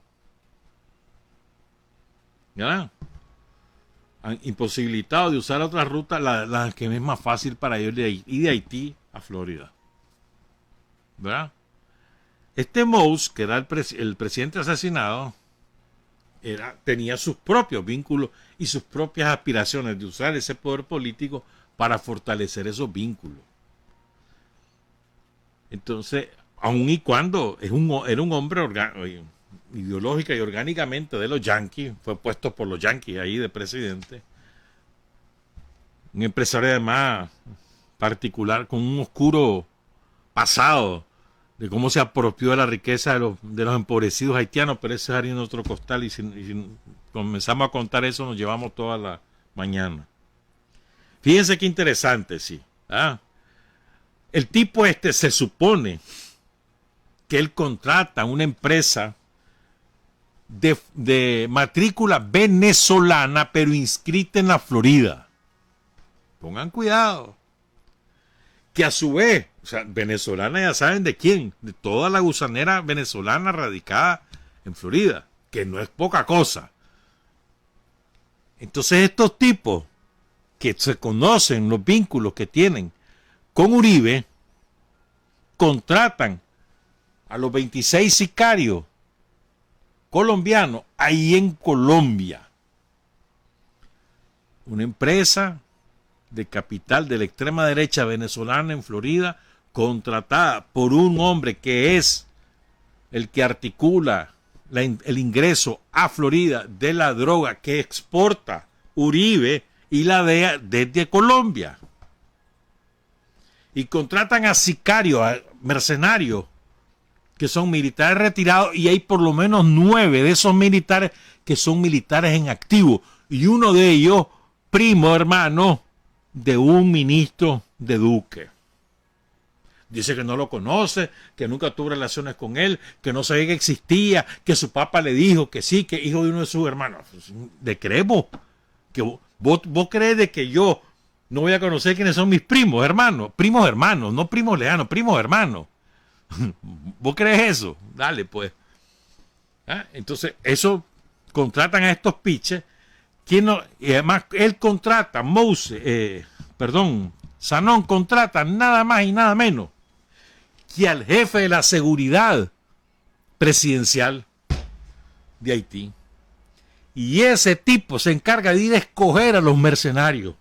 ¿Ya? Han imposibilitado de usar otra ruta, la que es más fácil para ellos ir de Haití a Florida. ¿Verdad? Este Mose, que era el presidente asesinado, tenía sus propios vínculos y sus propias aspiraciones de usar ese poder político para fortalecer esos vínculos. Entonces, aun y cuando era un hombre ideológica y orgánicamente de los Yankees, fue puesto por los Yankees ahí de presidente, un empresario además particular con un oscuro pasado de cómo se apropió de la riqueza de los empobrecidos haitianos, pero eso es harina en otro costal, y si comenzamos a contar eso nos llevamos toda la mañana. Fíjense qué interesante, sí. El tipo se supone que él contrata una empresa de matrícula venezolana, pero inscrita en la Florida. Pongan cuidado. Que a su vez, o sea, venezolana, ya saben de quién, de toda la gusanera venezolana radicada en Florida, que no es poca cosa. Entonces estos tipos que se conocen los vínculos que tienen con Uribe, contratan a los 26 sicarios colombianos ahí en Colombia. Una empresa de capital de la extrema derecha venezolana en Florida, contratada por un hombre que es el que articula el ingreso a Florida de la droga que exporta Uribe y la DEA desde Colombia. Y contratan a sicarios, a mercenarios, que son militares retirados, y hay por lo menos 9 de esos militares que son militares en activo, y uno de ellos, primo hermano de un ministro de Duque. Dice que no lo conoce, que nunca tuvo relaciones con él, que no sabía que existía, que su papá le dijo que sí, que hijo de uno de sus hermanos. ¿Le creemos? Que vos crees de que yo no voy a conocer quiénes son mis primos hermanos, no primos lejanos, primos hermanos. ¿Vos crees eso? Dale, pues. Entonces, eso contratan a estos piches. Y además, él contrata, Sanón contrata nada más y nada menos que al jefe de la seguridad presidencial de Haití. Y ese tipo se encarga de ir a escoger a los mercenarios.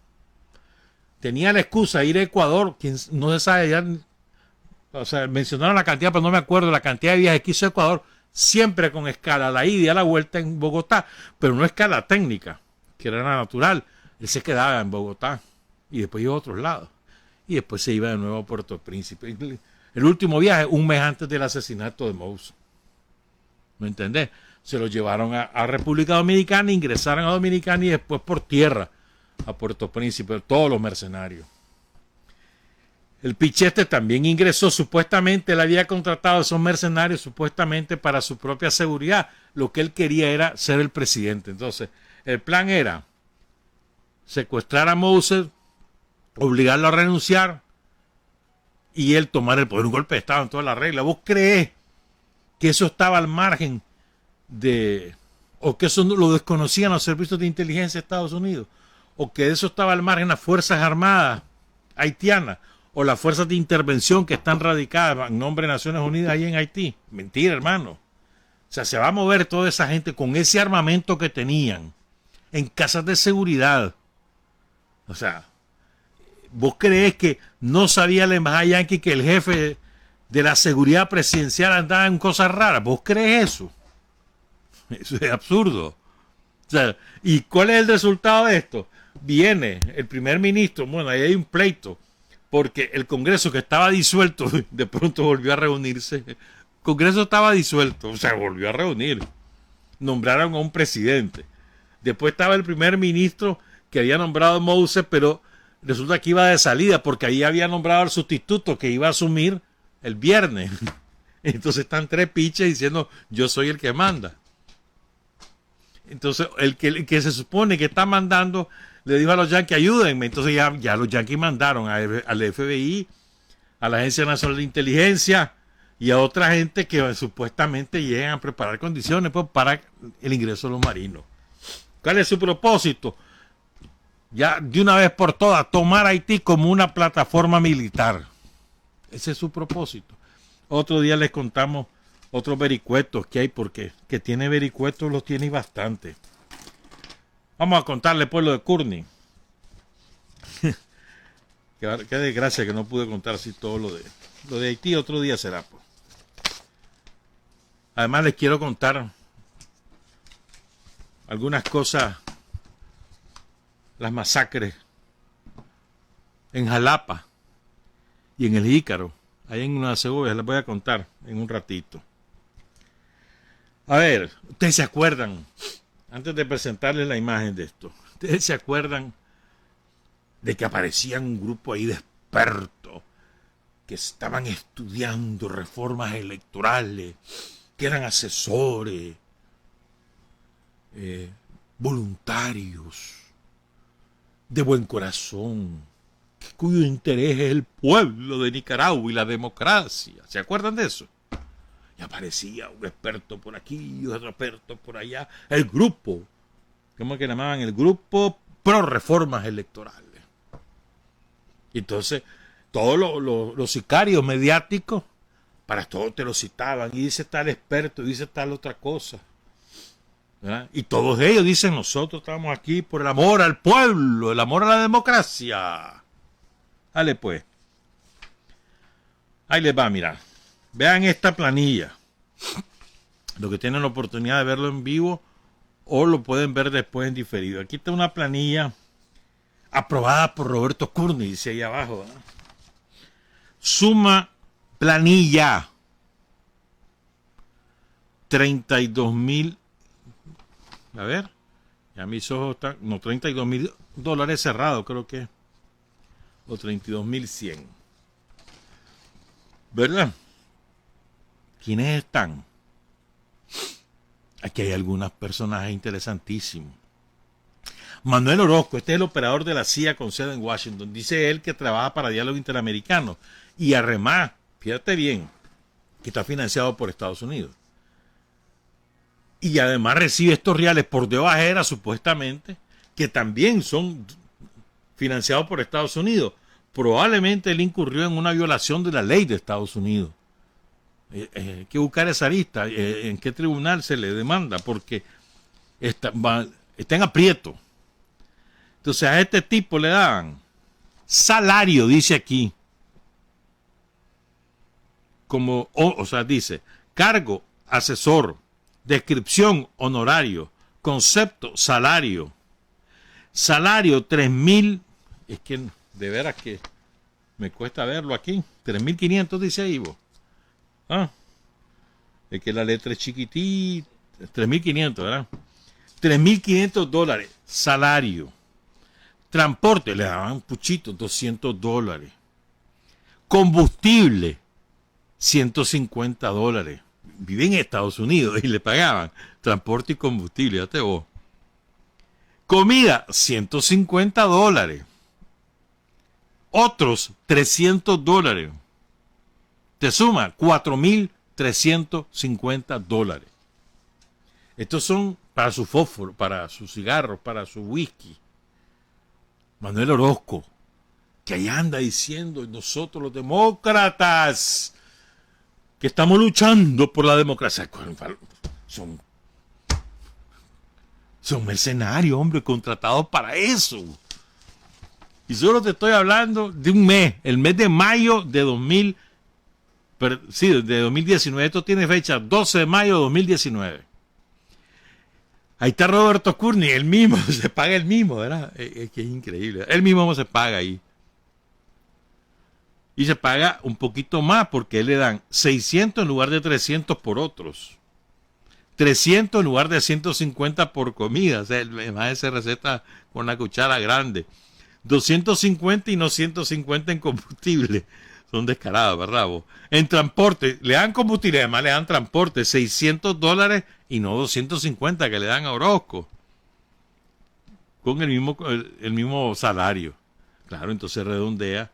Tenía la excusa de ir a Ecuador, quien no se sabe ya. O sea, mencionaron la cantidad, pero no me acuerdo la cantidad de viajes que hizo Ecuador, siempre con escala a la ida y a la vuelta en Bogotá, pero no escala técnica, que era natural. Él se quedaba en Bogotá y después iba a otros lados. Y después se iba de nuevo a Puerto Príncipe. El último viaje, un mes antes del asesinato de Mose. ¿Me entendés? Se lo llevaron a República Dominicana, ingresaron a Dominicana y después por tierra a Puerto Príncipe, todos los mercenarios. El pichete también ingresó, supuestamente él había contratado a esos mercenarios supuestamente para su propia seguridad. Lo que él quería era ser el presidente. Entonces, el plan era secuestrar a Mose, obligarlo a renunciar y él tomar el poder. Un golpe de Estado en toda la regla. ¿Vos creés que eso estaba al margen o que eso lo desconocían los servicios de inteligencia de Estados Unidos? ¿O que eso estaba al margen las Fuerzas Armadas haitianas? ¿O las fuerzas de intervención que están radicadas en nombre de Naciones Unidas ahí en Haití? Mentira, hermano. O sea, se va a mover toda esa gente con ese armamento que tenían en casas de seguridad. O sea, ¿vos creés que no sabía la embajada yanqui que el jefe de la seguridad presidencial andaba en cosas raras? ¿Vos creés eso? Eso es absurdo. O sea, ¿y cuál es el resultado de esto? Viene el primer ministro, bueno, ahí hay un pleito, porque el Congreso, que estaba disuelto, de pronto volvió a reunirse. El Congreso estaba disuelto, o sea, volvió a reunir. Nombraron a un presidente. Después estaba el primer ministro que había nombrado a Mose, pero resulta que iba de salida porque ahí había nombrado al sustituto que iba a asumir el viernes. Entonces están tres piches diciendo, yo soy el que manda. Entonces el que se supone que está mandando le dijo a los yanquis, ayúdenme. Entonces ya los yanquis mandaron al FBI, a la Agencia Nacional de Inteligencia y a otra gente que supuestamente llegan a preparar condiciones pues, para el ingreso de los marinos. ¿Cuál es su propósito? Ya de una vez por todas, tomar Haití como una plataforma militar. Ese es su propósito. Otro día les contamos otros vericuetos que hay, porque que tiene vericuetos los tiene bastante. Vamos a contarle pues lo de Courtney. Qué desgracia que no pude contar así todo lo de Haití. Otro día será pues. Además les quiero contar algunas cosas, las masacres en Jalapa y en el Jícaro, ahí en Nueva Segovia, les voy a contar en un ratito. A ver, ustedes se acuerdan, antes de presentarles la imagen de esto, ustedes se acuerdan de que aparecía un grupo ahí de expertos que estaban estudiando reformas electorales, que eran asesores, voluntarios, de buen corazón, cuyo interés es el pueblo de Nicaragua y la democracia. ¿Se acuerdan de eso? Y aparecía un experto por aquí y otro experto por allá. El grupo, ¿cómo es que llamaban? El grupo pro reformas electorales. Y entonces, todos los sicarios mediáticos, para todo te lo citaban. Y dice tal experto, y dice tal otra cosa. ¿Verdad? Y todos ellos dicen, nosotros estamos aquí por el amor al pueblo, el amor a la democracia. Dale pues. Ahí les va, mira. Vean esta planilla. Los que tienen la oportunidad de verlo en vivo o lo pueden ver después en diferido. Aquí está una planilla aprobada por Roberto Courtney, dice ahí abajo. ¿Verdad? Suma planilla. 32,000. A ver. Ya mis ojos están. No, $32,000 cerrados, creo que. O 32,100. ¿Verdad? ¿Quiénes están? Aquí hay algunos personajes interesantísimos. Manuel Orozco, este es el operador de la CIA con sede en Washington. Dice él que trabaja para Diálogo Interamericano. Y además, fíjate bien, que está financiado por Estados Unidos. Y además recibe estos reales por de bajera, supuestamente, que también son financiados por Estados Unidos. Probablemente él incurrió en una violación de la ley de Estados Unidos. Hay que buscar esa lista, en qué tribunal se le demanda, porque está en aprieto. Entonces a este tipo le dan salario, dice aquí, como, o sea, dice, cargo, asesor, descripción, honorario, concepto, salario. Salario, 3,000, es que de veras que me cuesta verlo aquí, 3,500 dice ahí vos. Ah, es que la letra es chiquitita, 3,500, ¿verdad? $3,500, salario. Transporte, le daban puchitos, $200. Combustible, $150. Vive en Estados Unidos y le pagaban transporte y combustible, ya te vos. Comida, $150. Otros, $300. Te suma $4,350. Estos son para su fósforo, para sus cigarros, para su whisky. Manuel Orozco, que ahí anda diciendo, nosotros los demócratas, que estamos luchando por la democracia. Son mercenarios, hombre, contratados para eso. Y solo te estoy hablando de un mes, el mes de mayo de 2019. Esto tiene fecha 12 de mayo de 2019. Ahí está Roberto Courtney, él mismo, se paga el mismo, ¿verdad? Es que es increíble. Él mismo se paga ahí. Y se paga un poquito más porque le dan 600 en lugar de 300 por otros. 300 en lugar de 150 por comida. O sea, además esa receta con una cuchara grande. 250 y no 150 en combustible. Son descarados, ¿verdad vos? En transporte, le dan combustible, además le dan transporte, $600 y no 250 que le dan a Orozco. Con el mismo salario. Claro, entonces redondea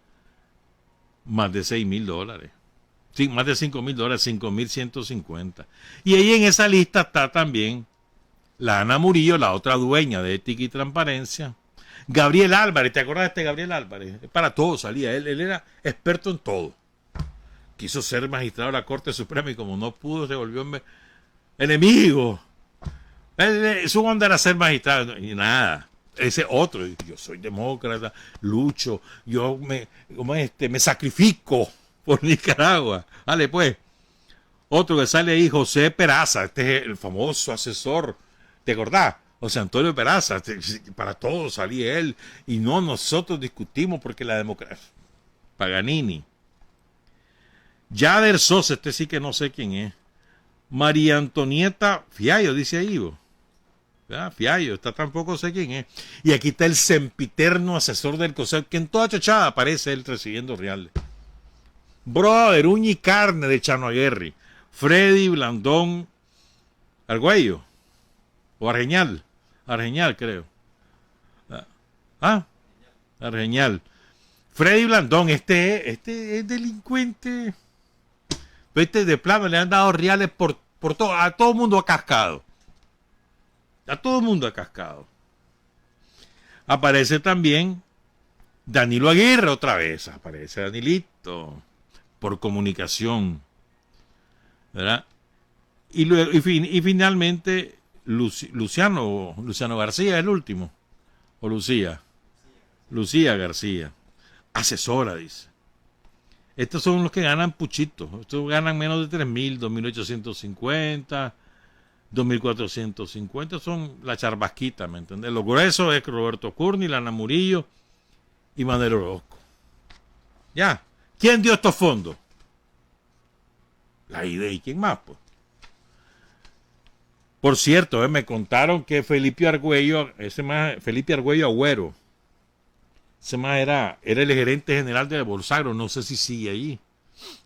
más de $6,000. Sí, más de $5,000, $5,150. Y ahí en esa lista está también la Ana Murillo, la otra dueña de Ética y Transparencia. Gabriel Álvarez, ¿te acuerdas de este Gabriel Álvarez? Para todo salía, él era experto en todo. Quiso ser magistrado de la Corte Suprema y como no pudo se volvió enemigo. Su onda era ser magistrado y nada. Ese otro, yo soy demócrata, lucho, yo me sacrifico por Nicaragua. Vale, pues. Otro que sale ahí, José Peraza, este es el famoso asesor, ¿te acordás? José Antonio Peraza, para todos salía él, y no nosotros discutimos porque la democracia. Paganini. Yader Sosa, este sí que no sé quién es. María Antonieta Fiallo, dice ahí, vos. Fiallo, esta tampoco sé quién es. Y aquí está el sempiterno asesor del COSEP, que en toda chachada aparece él recibiendo reales. Brother, uña y carne de Chano Aguirre. Freddy Blandón Argüello. O Argeñal. Argeñal, creo. Argeñal. Freddy Blandón, este es delincuente. Este de plano le han dado reales por todo. A todo el mundo ha cascado. A todo el mundo ha cascado. Aparece también Danilo Aguirre otra vez. Aparece Danilito. Por comunicación. ¿Verdad? Y finalmente Luciano García es el último. O Lucía García. Asesora, dice. Estos son los que ganan puchitos. Estos ganan menos de 3,000, 2,850, 2,450. Son la charbasquita, ¿me entendés? Los gruesos es Roberto Curni, Lana Murillo y Manuel Orozco. Ya. ¿Quién dio estos fondos? La idea y quién más, pues. Por cierto, me contaron que Felipe Argüello Agüero, ese más era el gerente general de Bolsagro, no sé si sigue allí.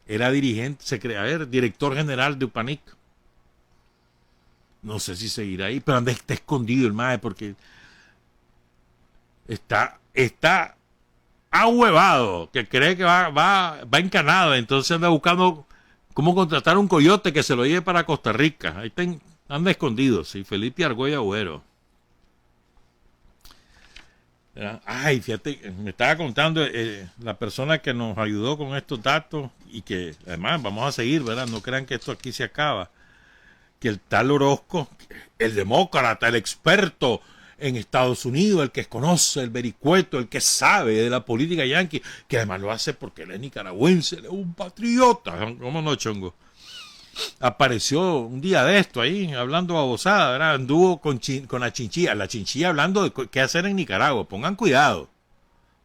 Era director general de UPANIC. No sé si seguirá ahí, pero está escondido el mae porque está ahuevado, que cree que va encanado, entonces anda buscando cómo contratar un coyote que se lo lleve para Costa Rica. Ahí anda escondido, sí, Felipe Argüello Agüero. Ay, fíjate, me estaba contando la persona que nos ayudó con estos datos y que además vamos a seguir, ¿verdad? No crean que esto aquí se acaba. Que el tal Orozco, el demócrata, el experto en Estados Unidos, el que conoce el vericueto, el que sabe de la política yanqui, que además lo hace porque él es nicaragüense, él es un patriota. ¿Cómo no, chongo? Apareció un día de esto ahí, hablando babosada, ¿verdad? Anduvo con la chinchilla hablando de qué hacer en Nicaragua. Pongan cuidado.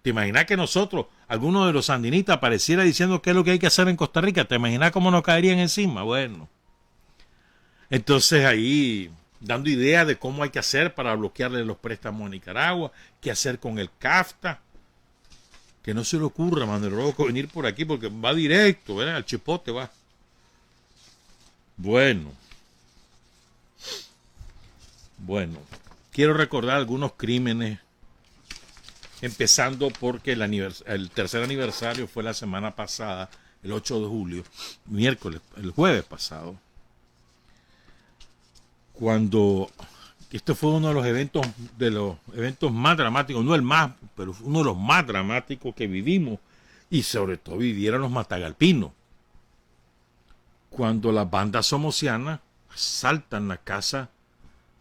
¿Te imaginas que nosotros, alguno de los sandinistas, apareciera diciendo qué es lo que hay que hacer en Costa Rica? ¿Te imaginas cómo nos caerían encima? Bueno. Entonces ahí, dando ideas de cómo hay que hacer para bloquearle los préstamos a Nicaragua, qué hacer con el CAFTA. Que no se le ocurra, Manuel Orozco, venir por aquí porque va directo, ¿verdad? Al chipote va. Bueno, quiero recordar algunos crímenes, empezando porque el tercer aniversario fue la semana pasada, el 8 de julio, el jueves pasado, cuando este fue uno de los eventos más dramáticos, no el más, pero uno de los más dramáticos que vivimos, y sobre todo vivieron los matagalpinos. Cuando las bandas somosianas asaltan la casa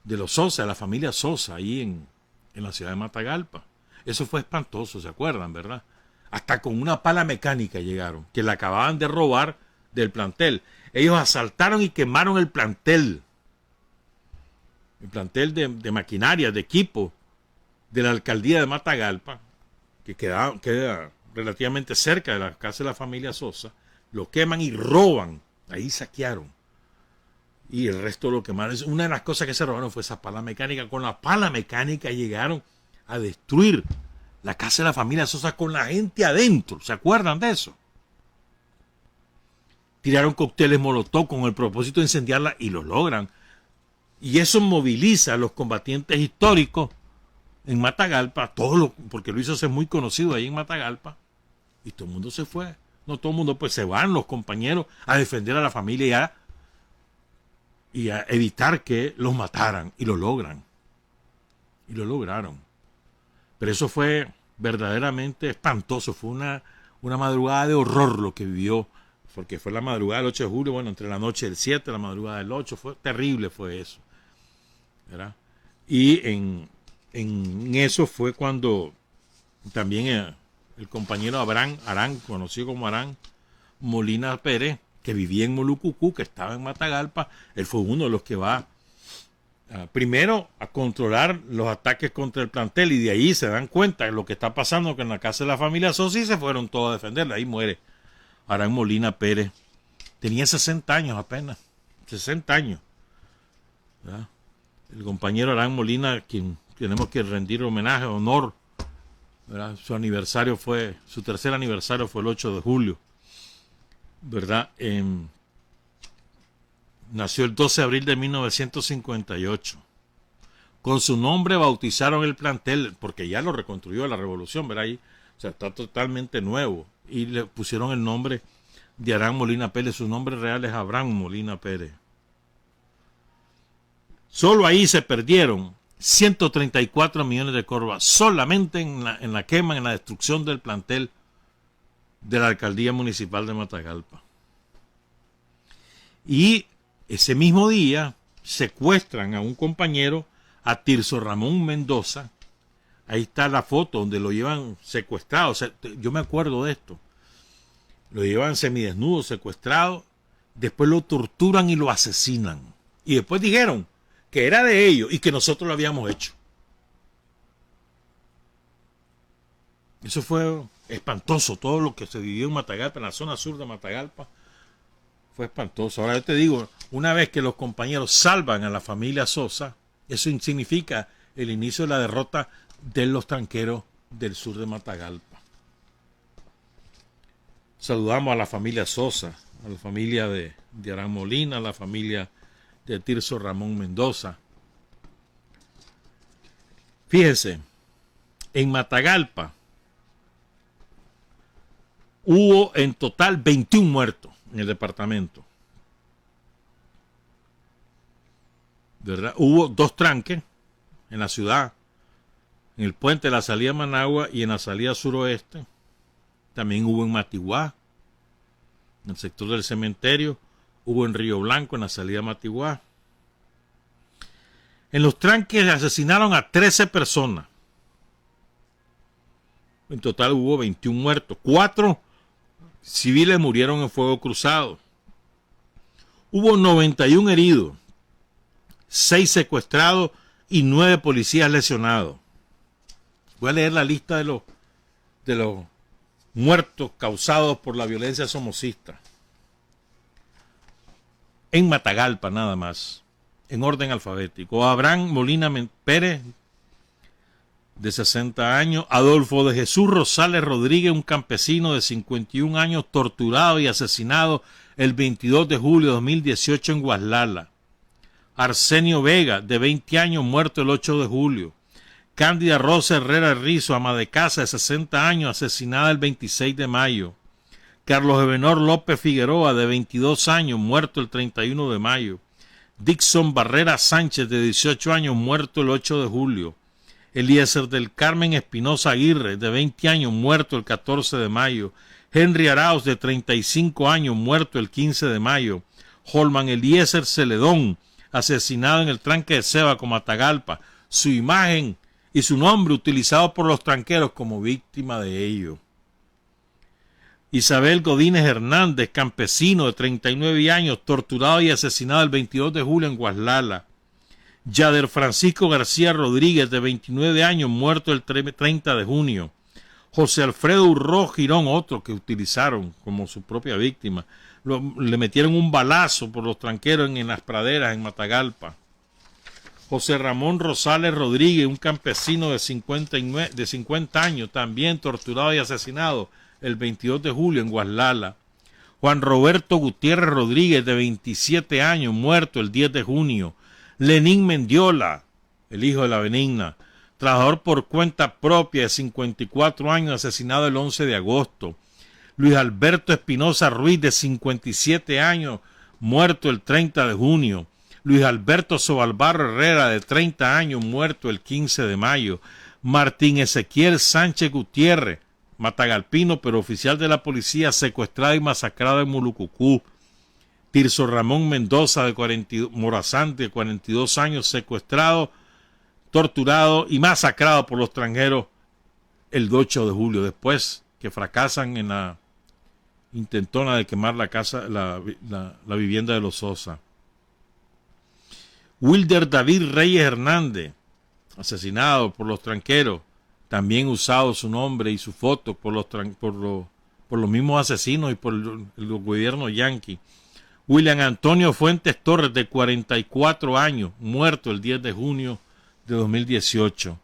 de los Sosa, de la familia Sosa, ahí en la ciudad de Matagalpa. Eso fue espantoso, ¿se acuerdan, verdad? Hasta con una pala mecánica llegaron, que la acababan de robar del plantel. Ellos asaltaron y quemaron el plantel de maquinaria, de equipo de la alcaldía de Matagalpa, que queda relativamente cerca de la casa de la familia Sosa. Lo queman y roban. Ahí saquearon. Y el resto lo quemaron. Una de las cosas que se robaron fue esa pala mecánica. Con la pala mecánica llegaron a destruir la casa de la familia Sosa con la gente adentro. ¿Se acuerdan de eso? Tiraron cócteles Molotov con el propósito de incendiarla y lo logran. Y eso moviliza a los combatientes históricos en Matagalpa, porque Luis Sosa es muy conocido ahí en Matagalpa, y todo el mundo se fue. No todo el mundo, pues se van los compañeros a defender a la familia y a evitar que los mataran, y lo logran. Y lo lograron. Pero eso fue verdaderamente espantoso, fue una madrugada de horror lo que vivió, porque fue la madrugada del 8 de julio, bueno, entre la noche del 7 y la madrugada del 8, fue terrible fue eso, ¿verdad? Y en eso fue cuando también el compañero Arán, conocido como Arán Molina Pérez, que vivía en Molucucú, que estaba en Matagalpa, él fue uno de los que va primero a controlar los ataques contra el plantel, y de ahí se dan cuenta de lo que está pasando que en la casa de la familia Sosa, y se fueron todos a defenderla. Ahí muere Arán Molina Pérez. Tenía 60 años apenas, 60 años, ¿verdad? El compañero Arán Molina, quien tenemos que rendir homenaje, honor, ¿verdad? Su tercer aniversario fue el 8 de julio, ¿verdad? Nació el 12 de abril de 1958. Con su nombre bautizaron el plantel, porque ya lo reconstruyó la revolución, ¿verdad? Ahí, o sea, está totalmente nuevo. Y le pusieron el nombre de Arán Molina Pérez. Su nombre real es Abraham Molina Pérez. Solo ahí se perdieron 134 millones de córdobas, solamente en la quema, en la destrucción del plantel de la alcaldía municipal de Matagalpa. Y ese mismo día secuestran a un compañero, a Tirso Ramón Mendoza. Ahí está la foto donde lo llevan secuestrado. O sea, yo me acuerdo de esto. Lo llevan semidesnudo, secuestrado. Después lo torturan y lo asesinan. Y después dijeron que era de ellos y que nosotros lo habíamos hecho. Eso fue espantoso. Todo lo que se vivió en Matagalpa, en la zona sur de Matagalpa, fue espantoso. Ahora yo te digo, una vez que los compañeros salvan a la familia Sosa, eso significa el inicio de la derrota de los tranqueros del sur de Matagalpa. Saludamos a la familia Sosa, a la familia de Arán Molina, a la familia de Tirso Ramón Mendoza. Fíjense, en Matagalpa hubo en total 21 muertos en el departamento, ¿verdad? Hubo 2 tranques en la ciudad, en el puente de la salida a Managua y en la salida suroeste. También hubo en Matiguá, en el sector del cementerio. Hubo en Río Blanco, en la salida a Matiguá. En los tranques asesinaron a 13 personas. En total hubo 21 muertos. 4 civiles murieron en fuego cruzado. Hubo 91 heridos, 6 secuestrados y 9 policías lesionados. Voy a leer la lista de los muertos causados por la violencia somocista. En Matagalpa nada más, en orden alfabético: Abraham Molina Pérez, de 60 años, Adolfo de Jesús Rosales Rodríguez, un campesino de 51 años, torturado y asesinado el 22 de julio de 2018 en Guaslala. Arsenio Vega, de 20 años, muerto el 8 de julio. Cándida Rosa Herrera Rizo, ama de casa, de 60 años, asesinada el 26 de mayo. Carlos Ebenor López Figueroa, de 22 años, muerto el 31 de mayo. Dixon Barrera Sánchez, de 18 años, muerto el 8 de julio. Eliezer del Carmen Espinosa Aguirre, de 20 años, muerto el 14 de mayo. Henry Arauz, de 35 años, muerto el 15 de mayo. Holman Eliezer Celedón, asesinado en el tranque de Cebaco, Matagalpa. Su imagen y su nombre utilizado por los tranqueros como víctima de ello. Isabel Godínez Hernández, campesino de 39 años, torturado y asesinado el 22 de julio en Guaslala. Yader Francisco García Rodríguez, de 29 años, muerto el 30 de junio. José Alfredo Urró Girón, otro que utilizaron como su propia víctima. Le metieron un balazo por los tranqueros en las praderas en Matagalpa. José Ramón Rosales Rodríguez, un campesino de 50 años, también torturado y asesinado el 22 de julio en Guaslala. Juan Roberto Gutiérrez Rodríguez, de 27 años, muerto el 10 de junio. Lenín Mendiola, el hijo de la Benigna, trabajador por cuenta propia de 54 años, asesinado el 11 de agosto. Luis Alberto Espinosa Ruiz, de 57 años, muerto el 30 de junio. Luis Alberto Sobalbarro Herrera, de 30 años, muerto el 15 de mayo. Martín Ezequiel Sánchez Gutiérrez, matagalpino pero oficial de la policía, secuestrado y masacrado en Mulucucú. Tirso Ramón Mendoza, Morazán, de 42 años, secuestrado, torturado y masacrado por los extranjeros el 8 de julio, después que fracasan en la intentona de quemar la vivienda de los Sosa. Wilder David Reyes Hernández, asesinado por los tranqueros, también usado su nombre y su foto por los mismos asesinos y por los gobiernos yanquis. William Antonio Fuentes Torres, de 44 años, muerto el 10 de junio de 2018.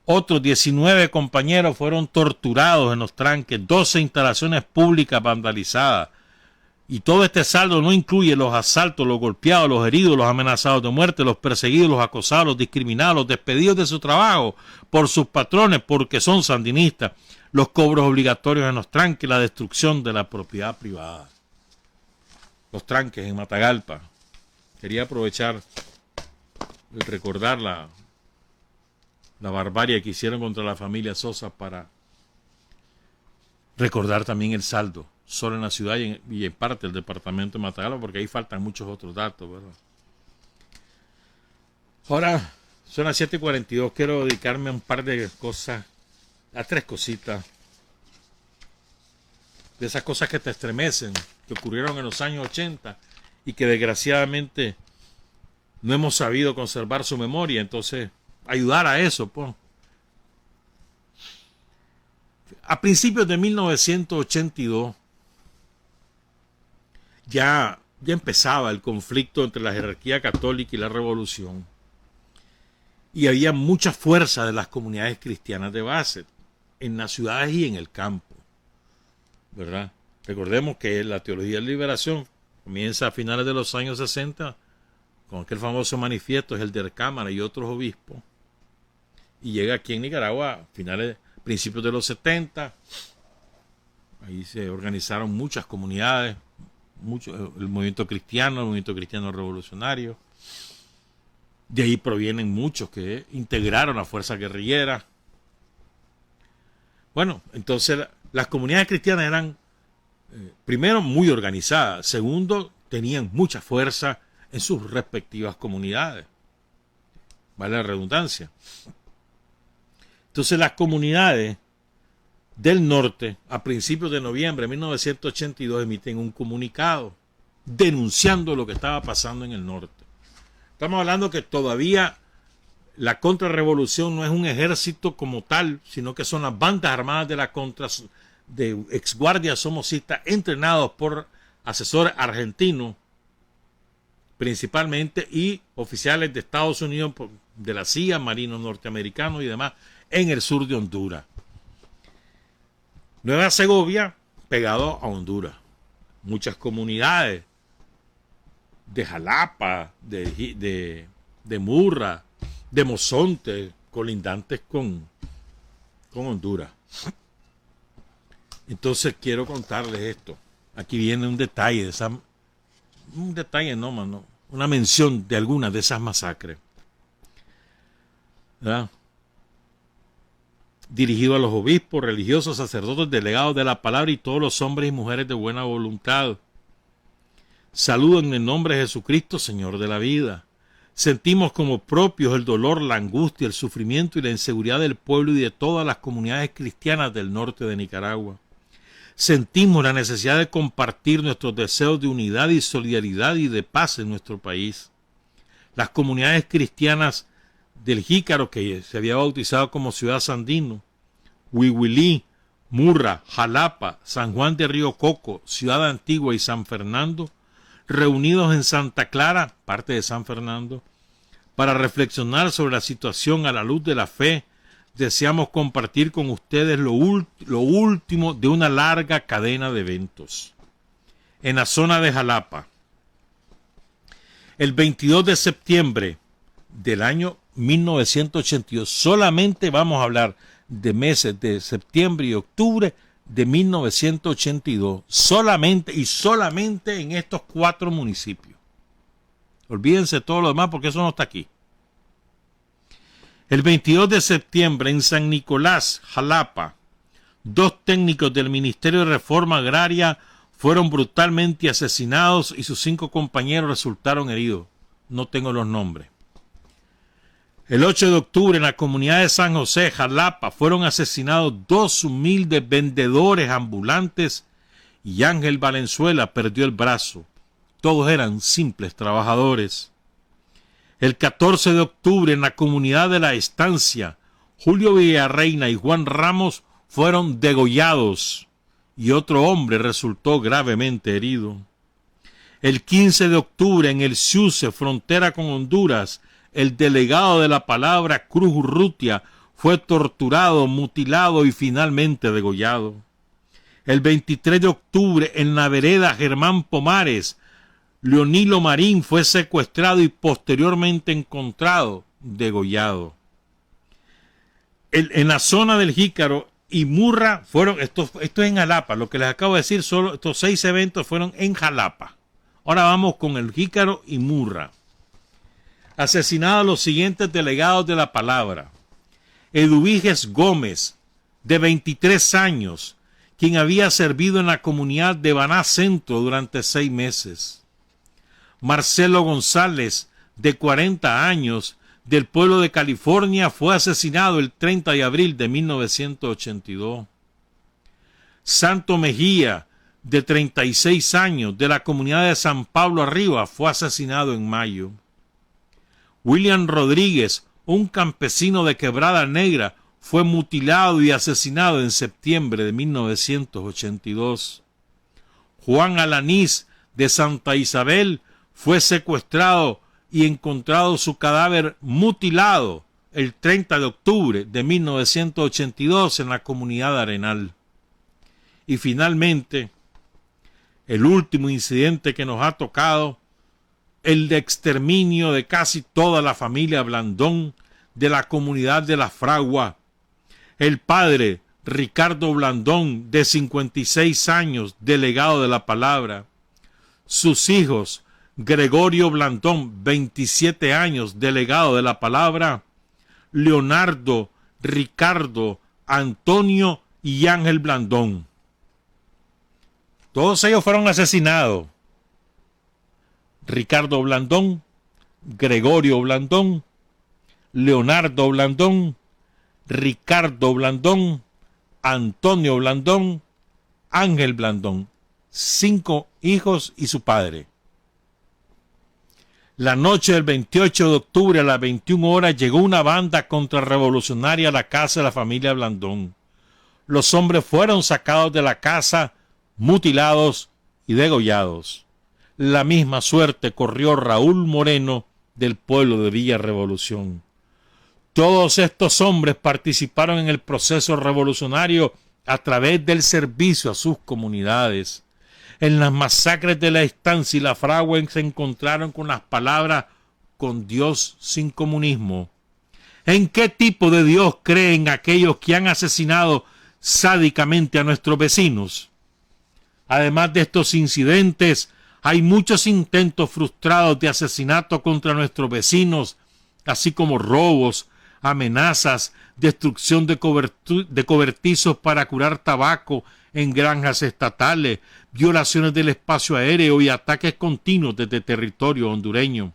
Otros 19 compañeros fueron torturados en los tranques, 12 instalaciones públicas vandalizadas. Y todo este saldo no incluye los asaltos, los golpeados, los heridos, los amenazados de muerte, los perseguidos, los acosados, los discriminados, los despedidos de su trabajo por sus patrones porque son sandinistas, los cobros obligatorios en los tranques, la destrucción de la propiedad privada. Los tranques en Matagalpa. Quería aprovechar y recordar la barbarie que hicieron contra la familia Sosa para recordar también el saldo, solo en la ciudad y en parte del departamento de Matagalpa, porque ahí faltan muchos otros datos, ¿verdad? Ahora, son las 7:42, quiero dedicarme a un par de cosas, a 3 cositas, de esas cosas que te estremecen, que ocurrieron en los años 80 y que desgraciadamente no hemos sabido conservar su memoria, entonces ayudar a eso, pues. A principios de 1982 ya empezaba el conflicto entre la jerarquía católica y la revolución, y había mucha fuerza de las comunidades cristianas de base en las ciudades y en el campo, ¿verdad? Recordemos que la teología de la liberación comienza a finales de los años 60 con aquel famoso manifiesto, es el de Cámara y otros obispos, y llega aquí en Nicaragua a principios de los 70. Ahí se organizaron muchas comunidades, el movimiento cristiano revolucionario. De ahí provienen muchos que integraron la fuerza guerrillera. Bueno, entonces las comunidades cristianas eran, primero, muy organizadas. Segundo, tenían mucha fuerza en sus respectivas comunidades. Vale la redundancia. Entonces las comunidades del norte, a principios de noviembre de 1982, emiten un comunicado denunciando lo que estaba pasando en el norte. Estamos hablando que todavía la contrarrevolución no es un ejército como tal, sino que son las bandas armadas de la contra, de exguardias somocistas entrenados por asesores argentinos principalmente y oficiales de Estados Unidos, de la CIA, marinos norteamericanos y demás, en el sur de Honduras. Nueva Segovia, pegado a Honduras. Muchas comunidades de Jalapa, de Murra, de Mozonte, colindantes con Honduras. Entonces quiero contarles esto. Aquí viene un detalle una mención de algunas de esas masacres, ¿verdad? Dirigido a los obispos, religiosos, sacerdotes, delegados de la palabra y todos los hombres y mujeres de buena voluntad. Saludo en el nombre de Jesucristo, Señor de la vida. Sentimos como propios el dolor, la angustia, el sufrimiento y la inseguridad del pueblo y de todas las comunidades cristianas del norte de Nicaragua. Sentimos la necesidad de compartir nuestros deseos de unidad y solidaridad y de paz en nuestro país. Las comunidades cristianas del Jícaro, que se había bautizado como Ciudad Sandino, Huihuilí, Murra, Jalapa, San Juan de Río Coco, Ciudad Antigua y San Fernando, reunidos en Santa Clara, parte de San Fernando, para reflexionar sobre la situación a la luz de la fe, deseamos compartir con ustedes lo último de una larga cadena de eventos. En la zona de Jalapa, el 22 de septiembre del año 1982, solamente vamos a hablar de meses de septiembre y octubre de 1982, solamente en estos 4 municipios. Olvídense todo lo demás porque eso no está aquí. El 22 de septiembre en San Nicolás, Jalapa, 2 técnicos del Ministerio de Reforma Agraria fueron brutalmente asesinados y sus 5 compañeros resultaron heridos. No tengo los nombres. El 8 de octubre en la comunidad de San José, Jalapa, fueron asesinados 2 humildes vendedores ambulantes y Ángel Valenzuela perdió el brazo. Todos eran simples trabajadores. El 14 de octubre en la comunidad de La Estancia, Julio Villarreina y Juan Ramos fueron degollados y otro hombre resultó gravemente herido. El 15 de octubre en el Siuse, frontera con Honduras, el delegado de la palabra Cruz Urrutia fue torturado, mutilado y finalmente degollado. El 23 de octubre en la vereda Germán Pomares, Leonilo Marín fue secuestrado y posteriormente encontrado degollado. En la zona del Jícaro y Murra fueron, esto es en Jalapa, lo que les acabo de decir, solo estos 6 eventos fueron en Jalapa. Ahora vamos con el Jícaro y Murra. Asesinados los siguientes delegados de la palabra: Eduviges Gómez, de 23 años, quien había servido en la comunidad de Baná Centro durante 6 meses. Marcelo González, de 40 años, del pueblo de California, fue asesinado el 30 de abril de 1982. Santo Mejía, de 36 años, de la comunidad de San Pablo Arriba, fue asesinado en mayo. William Rodríguez, un campesino de Quebrada Negra, fue mutilado y asesinado en septiembre de 1982. Juan Alanís, de Santa Isabel, fue secuestrado y encontrado su cadáver mutilado el 30 de octubre de 1982 en la comunidad de Arenal. Y finalmente, el último incidente que nos ha tocado, el de exterminio de casi toda la familia Blandón de la comunidad de La Fragua. El padre Ricardo Blandón, de 56 años, delegado de la palabra. Sus hijos, Gregorio Blandón, 27 años, delegado de la palabra. Leonardo, Ricardo, Antonio y Ángel Blandón. Todos ellos fueron asesinados. Ricardo Blandón, Gregorio Blandón, Leonardo Blandón, Ricardo Blandón, Antonio Blandón, Ángel Blandón, 5 hijos y su padre. La noche del 28 de octubre a las 21 horas llegó una banda contrarrevolucionaria a la casa de la familia Blandón. Los hombres fueron sacados de la casa, mutilados y degollados. La misma suerte corrió Raúl Moreno del pueblo de Villa Revolución. Todos estos hombres participaron en el proceso revolucionario a través del servicio a sus comunidades. En las masacres de La Estancia y La Fragua se encontraron con las palabras "con Dios sin comunismo". ¿En qué tipo de Dios creen aquellos que han asesinado sádicamente a nuestros vecinos? Además de estos incidentes, hay muchos intentos frustrados de asesinato contra nuestros vecinos, así como robos, amenazas, destrucción de cobertizos para curar tabaco en granjas estatales, violaciones del espacio aéreo y ataques continuos desde territorio hondureño.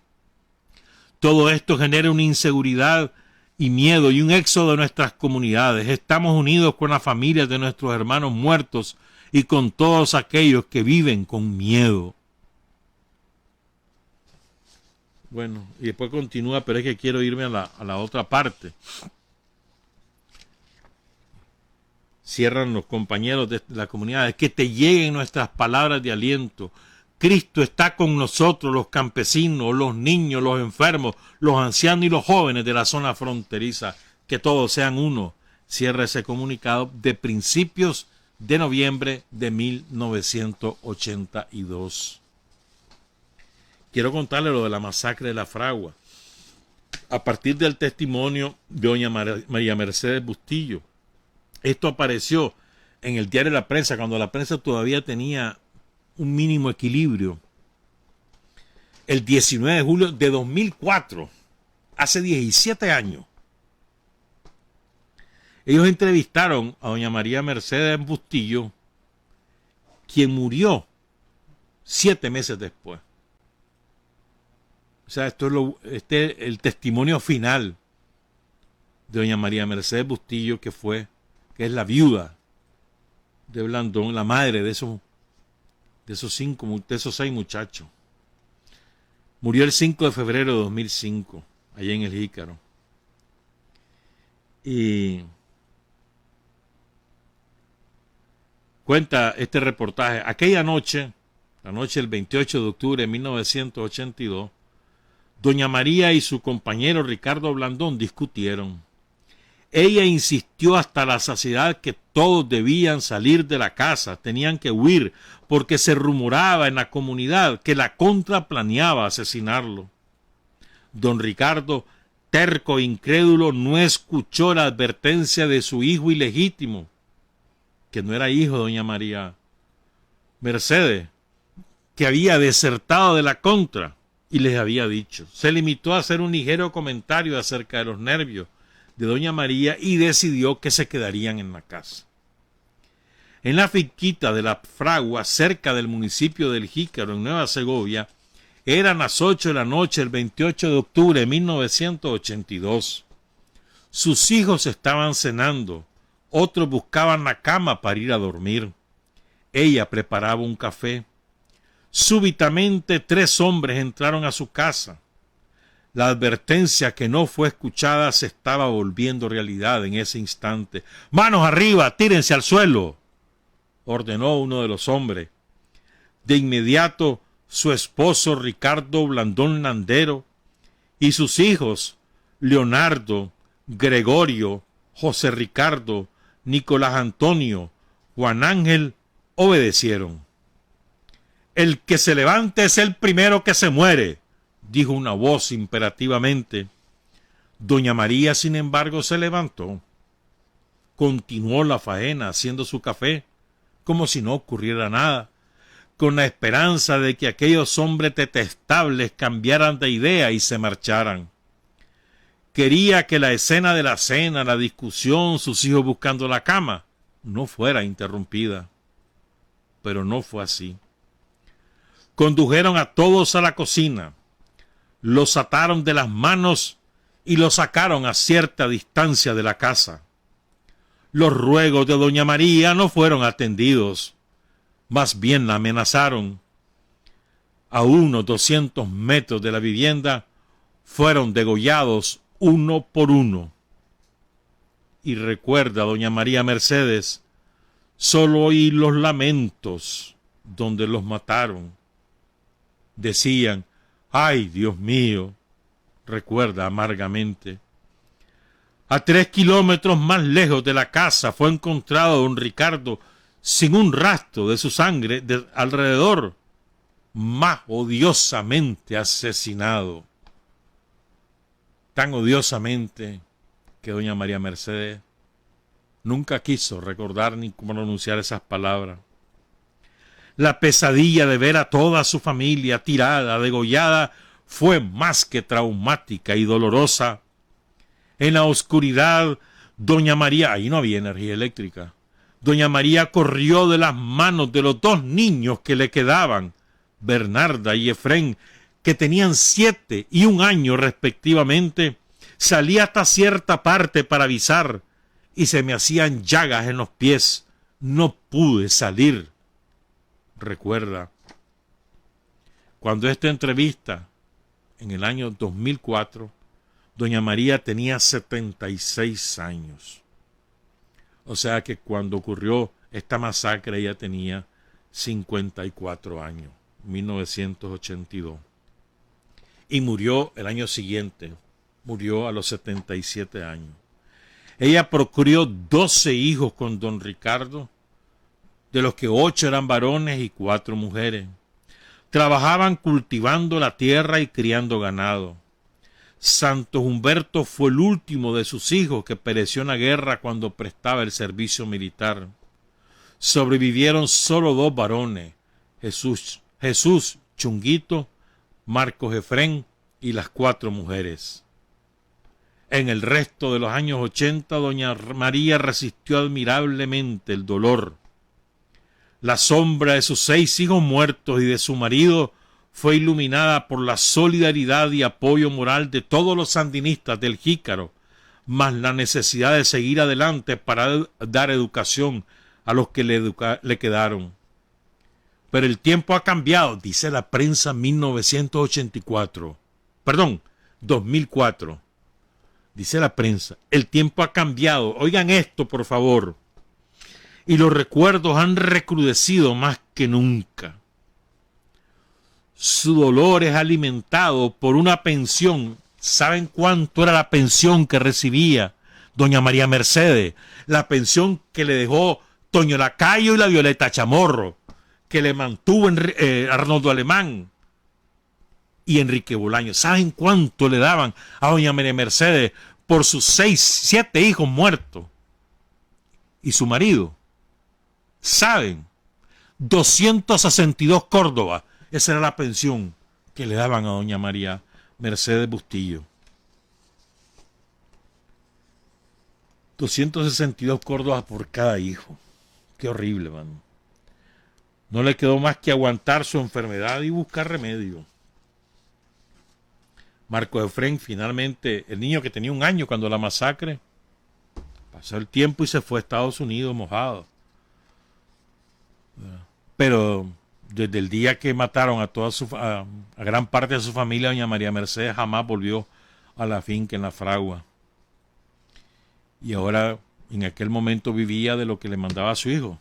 Todo esto genera una inseguridad y miedo y un éxodo de nuestras comunidades. Estamos unidos con las familias de nuestros hermanos muertos y con todos aquellos que viven con miedo. Bueno, y después continúa, pero es que quiero irme a la otra parte. Cierran los compañeros de la comunidad. Que te lleguen nuestras palabras de aliento. Cristo está con nosotros, los campesinos, los niños, los enfermos, los ancianos y los jóvenes de la zona fronteriza, que todos sean uno. Cierra ese comunicado de principios de noviembre de 1982. Quiero contarle lo de la masacre de la Fragua. A partir del testimonio de doña María Mercedes Bustillo, esto apareció en el diario La Prensa, cuando la prensa todavía tenía un mínimo equilibrio. El 19 de julio de 2004, hace 17 años, ellos entrevistaron a doña María Mercedes Bustillo, quien murió 7 meses después. O sea, esto es el testimonio final de doña María Mercedes Bustillo, que es la viuda de Blandón, la madre de esos 6 muchachos. Murió el 5 de febrero de 2005, allá en el Jícaro. Y cuenta este reportaje, aquella noche, la noche del 28 de octubre de 1982, doña María y su compañero Ricardo Blandón discutieron. Ella insistió hasta la saciedad que todos debían salir de la casa, tenían que huir, porque se rumoraba en la comunidad que la contra planeaba asesinarlo. Don Ricardo, terco e incrédulo, no escuchó la advertencia de su hijo ilegítimo, que no era hijo de doña María Mercedes, que había desertado de la contra, y les había dicho. Se limitó a hacer un ligero comentario acerca de los nervios de doña María y decidió que se quedarían en la casa. En la finquita de la Fragua, cerca del municipio del Jícaro, en Nueva Segovia, eran las 8 de la noche el 28 de octubre de 1982. Sus hijos estaban cenando, otros buscaban la cama para ir a dormir. Ella preparaba un café. Súbitamente 3 hombres entraron a su casa. La advertencia que no fue escuchada se estaba volviendo realidad en ese instante. ¡Manos arriba! ¡Tírense al suelo!, ordenó uno de los hombres. De inmediato, su esposo Ricardo Blandón Landero y sus hijos Leonardo, Gregorio, José Ricardo, Nicolás Antonio, Juan Ángel obedecieron. «El que se levante es el primero que se muere», dijo una voz imperativamente. Doña María, sin embargo, se levantó. Continuó la faena haciendo su café, como si no ocurriera nada, con la esperanza de que aquellos hombres detestables cambiaran de idea y se marcharan. Quería que la escena de la cena, la discusión, sus hijos buscando la cama, no fuera interrumpida. Pero no fue así. Condujeron a todos a la cocina, los ataron de las manos y los sacaron a cierta distancia de la casa. Los ruegos de doña María no fueron atendidos, más bien la amenazaron. A unos 200 metros de la vivienda fueron degollados uno por uno. Y recuerda, doña María Mercedes, solo oí los lamentos donde los mataron. Decían: «¡Ay, Dios mío!», recuerda amargamente. A 3 kilómetros más lejos de la casa fue encontrado don Ricardo sin un rastro de su sangre alrededor, más odiosamente asesinado. Tan odiosamente que doña María Mercedes nunca quiso recordar ni pronunciar esas palabras. La pesadilla de ver a toda su familia tirada, degollada, fue más que traumática y dolorosa. En la oscuridad, doña María, ahí no había energía eléctrica, doña María corrió de las manos de los 2 niños que le quedaban, Bernarda y Efrén, que tenían 7 y 1 año respectivamente. Salí hasta cierta parte para avisar y se me hacían llagas en los pies. No pude salir. Recuerda, cuando esta entrevista, en el año 2004, doña María tenía 76 años. O sea que cuando ocurrió esta masacre ella tenía 54 años. 1982. Y murió el año siguiente, murió a los 77 años. Ella procreó 12 hijos con don Ricardo, de los que 8 eran varones y 4 mujeres. Trabajaban cultivando la tierra y criando ganado. Santo Humberto fue el último de sus hijos que pereció en la guerra cuando prestaba el servicio militar. Sobrevivieron solo 2 varones, Jesús Chunguito, Marcos Efrén y las 4 mujeres. En el resto de los años 80, doña María resistió admirablemente el dolor. La sombra de sus 6 hijos muertos y de su marido fue iluminada por la solidaridad y apoyo moral de todos los sandinistas del Jícaro, más la necesidad de seguir adelante para dar educación a los que le quedaron. Pero el tiempo ha cambiado, dice la prensa 2004. Dice la prensa, el tiempo ha cambiado. Oigan esto, por favor. Y los recuerdos han recrudecido más que nunca. Su dolor es alimentado por una pensión. ¿Saben cuánto era la pensión que recibía doña María Mercedes? La pensión que le dejó Toño Lacayo y la Violeta Chamorro, que le mantuvo Arnoldo Alemán y Enrique Bolaño. ¿Saben cuánto le daban a doña María Mercedes por sus 7 hijos muertos? Y su marido, ¿saben? 262 Córdoba. Esa era la pensión que le daban a doña María Mercedes Bustillo. 262 Córdobas por cada hijo. Qué horrible, mano. No le quedó más que aguantar su enfermedad y buscar remedio. Marco Efrén, finalmente, el niño que tenía 1 año cuando la masacre, pasó el tiempo y se fue a Estados Unidos mojado. Pero desde el día que mataron a gran parte de su familia, doña María Mercedes jamás volvió a la finca en La Fragua. Y ahora, en aquel momento, vivía de lo que le mandaba a su hijo.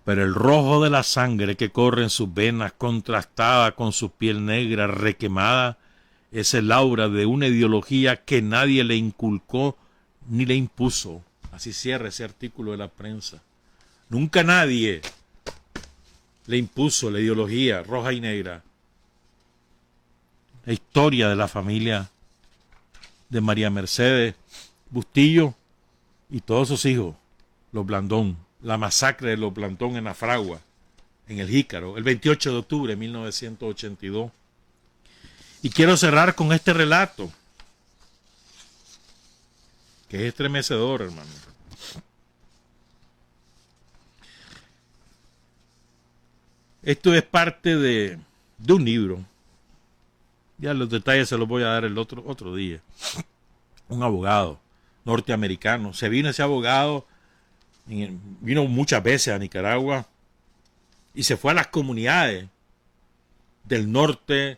Pero el rojo de la sangre que corre en sus venas, contrastada con su piel negra requemada, es el aura de una ideología que nadie le inculcó ni le impuso. Así cierra ese artículo de la prensa. Nunca nadie le impuso la ideología roja y negra. La historia de la familia de María Mercedes Bustillo y todos sus hijos, los Blandón. La masacre de los Blandón en La Fragua, en el Jícaro, el 28 de octubre de 1982. Y quiero cerrar con este relato, que es estremecedor, hermano. Esto es parte de un libro. Ya los detalles se los voy a dar el otro día. Un abogado norteamericano. Se vino ese abogado, vino muchas veces a Nicaragua y se fue a las comunidades del norte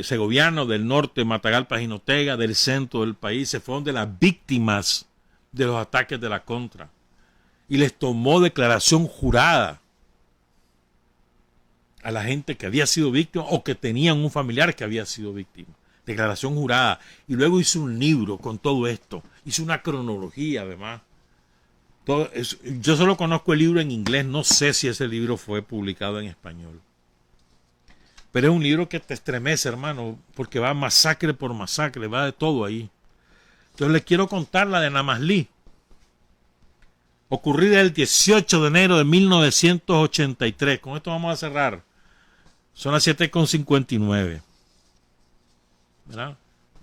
segoviano, del norte Matagalpa, Jinotega, del centro del país. Se fueron de las víctimas de los ataques de la Contra y les tomó declaración jurada a la gente que había sido víctima o que tenían un familiar que había sido víctima. Declaración jurada. Y luego hizo un libro con todo esto. Hizo una cronología, además. Yo solo conozco el libro en inglés. No sé si ese libro fue publicado en español. Pero es un libro que te estremece, hermano, porque va masacre por masacre. Va de todo ahí. Entonces les quiero contar la de Namazlí, ocurrida el 18 de enero de 1983. Con esto vamos a cerrar. Son las 7:59. ¿Verdad?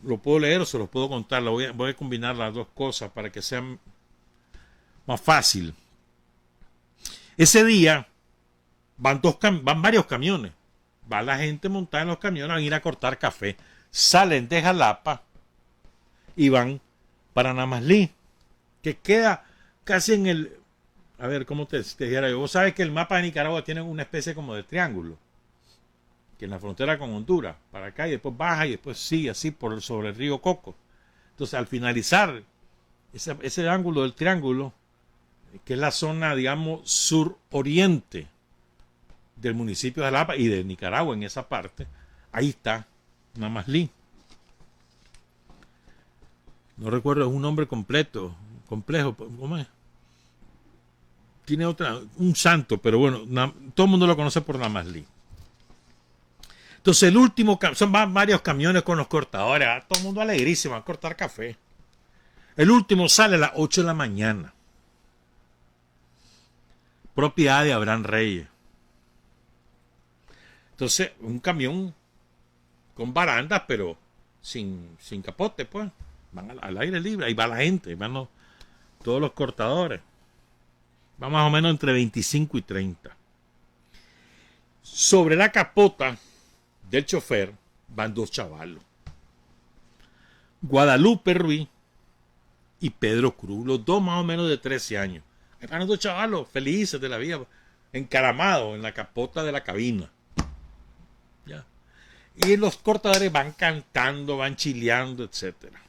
Lo puedo leer o se los puedo contar. Voy a combinar las dos cosas para que sea más fácil. Ese día van varios camiones. Va la gente montada en los camiones a ir a cortar café. Salen de Jalapa y van para Namazlí, que queda casi en el... A ver, ¿cómo te dijera yo? Vos sabes que el mapa de Nicaragua tiene una especie como de triángulo, que en la frontera con Honduras, para acá, y después baja y después sigue así sobre el río Coco. Entonces, al finalizar ese ángulo del triángulo, que es la zona, digamos, suroriente del municipio de Jalapa y de Nicaragua en esa parte. Ahí está Namaslí. No recuerdo, es un nombre complejo, ¿cómo es? Tiene un santo, pero bueno, todo el mundo lo conoce por Namaslí. Entonces el último, son varios camiones con los cortadores, todo el mundo alegrísimo a cortar café. El último sale a las 8 de la mañana. Propiedad de Abraham Reyes. Entonces, un camión con barandas, pero sin capote, pues. Van al aire libre, ahí va la gente, van todos los cortadores. Va más o menos entre 25 y 30. Sobre la capota del chofer van dos chavalos. Guadalupe Ruiz y Pedro Cruz, los dos más o menos de 13 años. Ahí van los dos chavalos felices de la vida, encaramados en la capota de la cabina. Ya. Y los cortadores van cantando, van chileando, etcétera.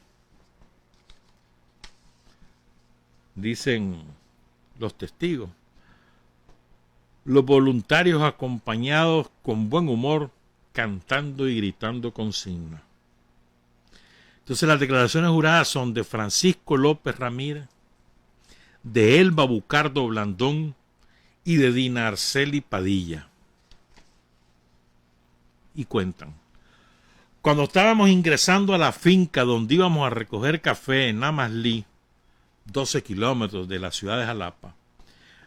Dicen los testigos. Los voluntarios acompañados con buen humor, cantando y gritando consignas. Entonces las declaraciones juradas son de Francisco López Ramírez, de Elba Bucardo Blandón y de Dina Arceli Padilla. Y cuentan. Cuando estábamos ingresando a la finca donde íbamos a recoger café en Namaslí, 12 kilómetros de la ciudad de Jalapa,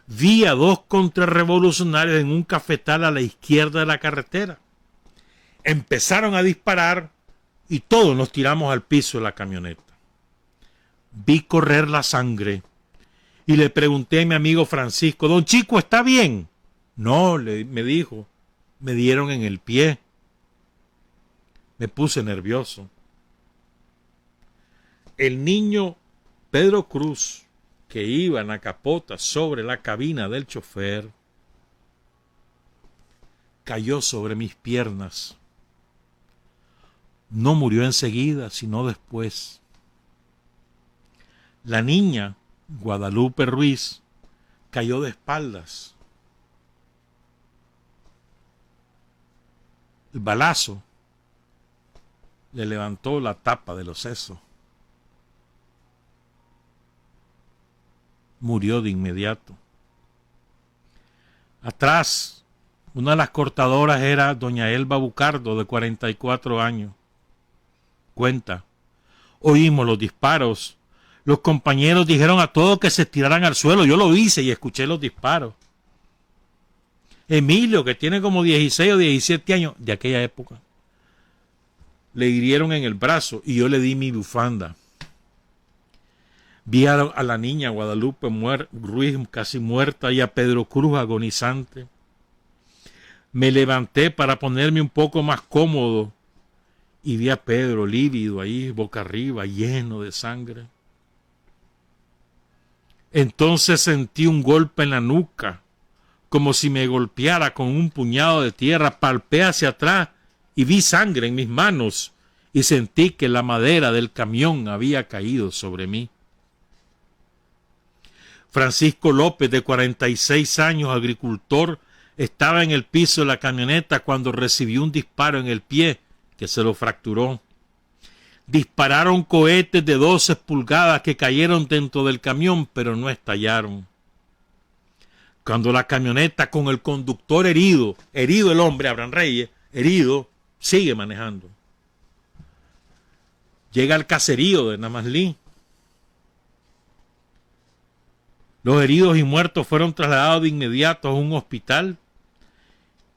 vi a dos contrarrevolucionarios en un cafetal a la izquierda de la carretera. Empezaron a disparar y todos nos tiramos al piso de la camioneta. Vi correr la sangre y le pregunté a mi amigo Francisco: «Don Chico, ¿está bien?». «No», me dijo, «me dieron en el pie». Me puse nervioso. El niño Pedro Cruz, que iba en la capota sobre la cabina del chofer, cayó sobre mis piernas. No murió enseguida, sino después. La niña, Guadalupe Ruiz, cayó de espaldas. El balazo le levantó la tapa de los sesos. Murió de inmediato. Atrás, una de las cortadoras era doña Elba Bucardo, de 44 años. Cuenta: oímos los disparos. Los compañeros dijeron a todos que se tiraran al suelo. Yo lo hice y escuché los disparos. Emilio, que tiene como 16 o 17 años de aquella época, le hirieron en el brazo y yo le di mi bufanda. Vi a la niña Guadalupe Ruiz casi muerta y a Pedro Cruz agonizante. Me levanté para ponerme un poco más cómodo y vi a Pedro lívido ahí, boca arriba, lleno de sangre. Entonces sentí un golpe en la nuca, como si me golpeara con un puñado de tierra. Palpé hacia atrás y vi sangre en mis manos y sentí que la madera del camión había caído sobre mí. Francisco López, de 46 años, agricultor, estaba en el piso de la camioneta cuando recibió un disparo en el pie que se lo fracturó. Dispararon cohetes de 12 pulgadas que cayeron dentro del camión, pero no estallaron. Cuando la camioneta con el conductor herido el hombre, Abraham Reyes, herido, sigue manejando. Llega al caserío de Namaslí. Los heridos y muertos fueron trasladados de inmediato a un hospital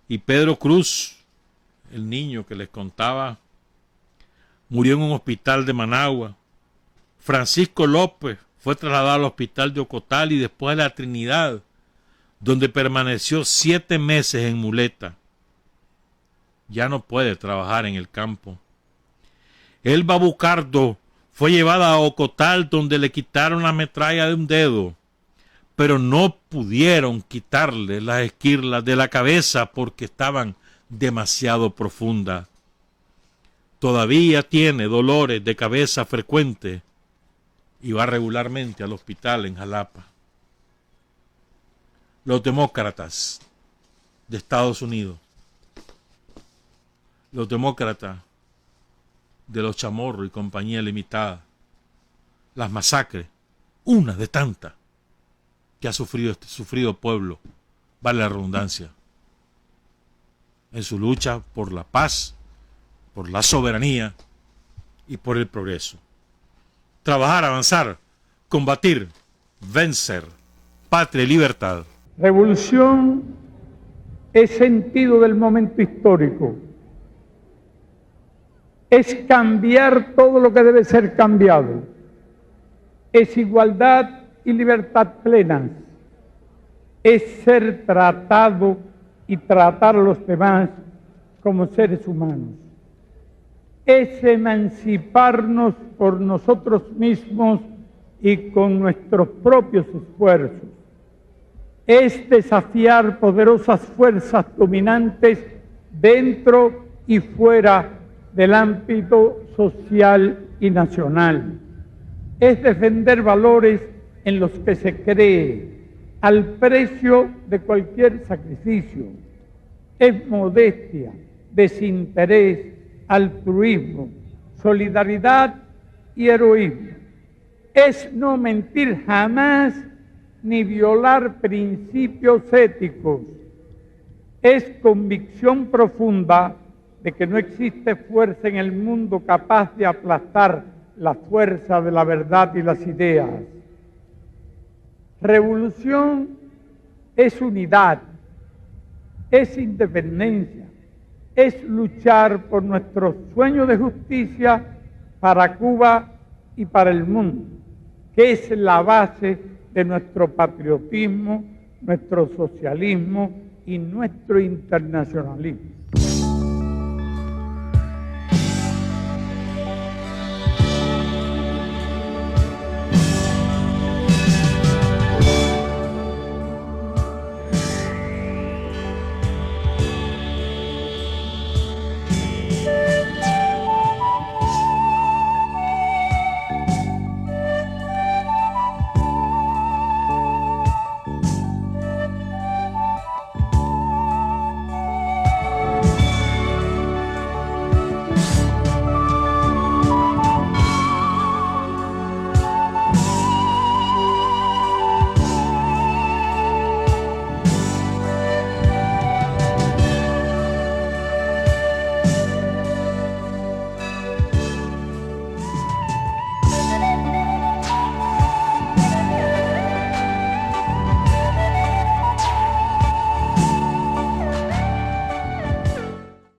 y Pedro Cruz, el niño que les contaba, murió en un hospital de Managua. Francisco López fue trasladado al hospital de Ocotal y después a la Trinidad, donde permaneció 7 meses en muleta. Ya no puede trabajar en el campo. Elba Bucardo fue llevada a Ocotal, donde le quitaron la metralla de un dedo, pero no pudieron quitarle las esquirlas de la cabeza porque estaban demasiado profundas. Todavía tiene dolores de cabeza frecuentes y va regularmente al hospital en Jalapa. los demócratas de Estados Unidos, los demócratas de los Chamorros y compañía limitada, las masacres, una de tantas que ha sufrido este sufrido pueblo, vale la redundancia, en su lucha por la paz, por la soberanía y por el progreso. Trabajar, avanzar, combatir, vencer, patria y libertad. Revolución es sentido del momento histórico. Es cambiar todo lo que debe ser cambiado. Es igualdad y libertad plenas. Es ser tratado y tratar a los demás como seres humanos. Es emanciparnos por nosotros mismos y con nuestros propios esfuerzos. Es desafiar poderosas fuerzas dominantes dentro y fuera del ámbito social y nacional. Es defender valores en los que se cree, al precio de cualquier sacrificio. Es modestia, desinterés, altruismo, solidaridad y heroísmo. Es no mentir jamás ni violar principios éticos. Es convicción profunda de que no existe fuerza en el mundo capaz de aplastar la fuerza de la verdad y las ideas. Revolución es unidad, es independencia, es luchar por nuestro sueño de justicia para Cuba y para el mundo, que es la base de nuestro patriotismo, nuestro socialismo y nuestro internacionalismo.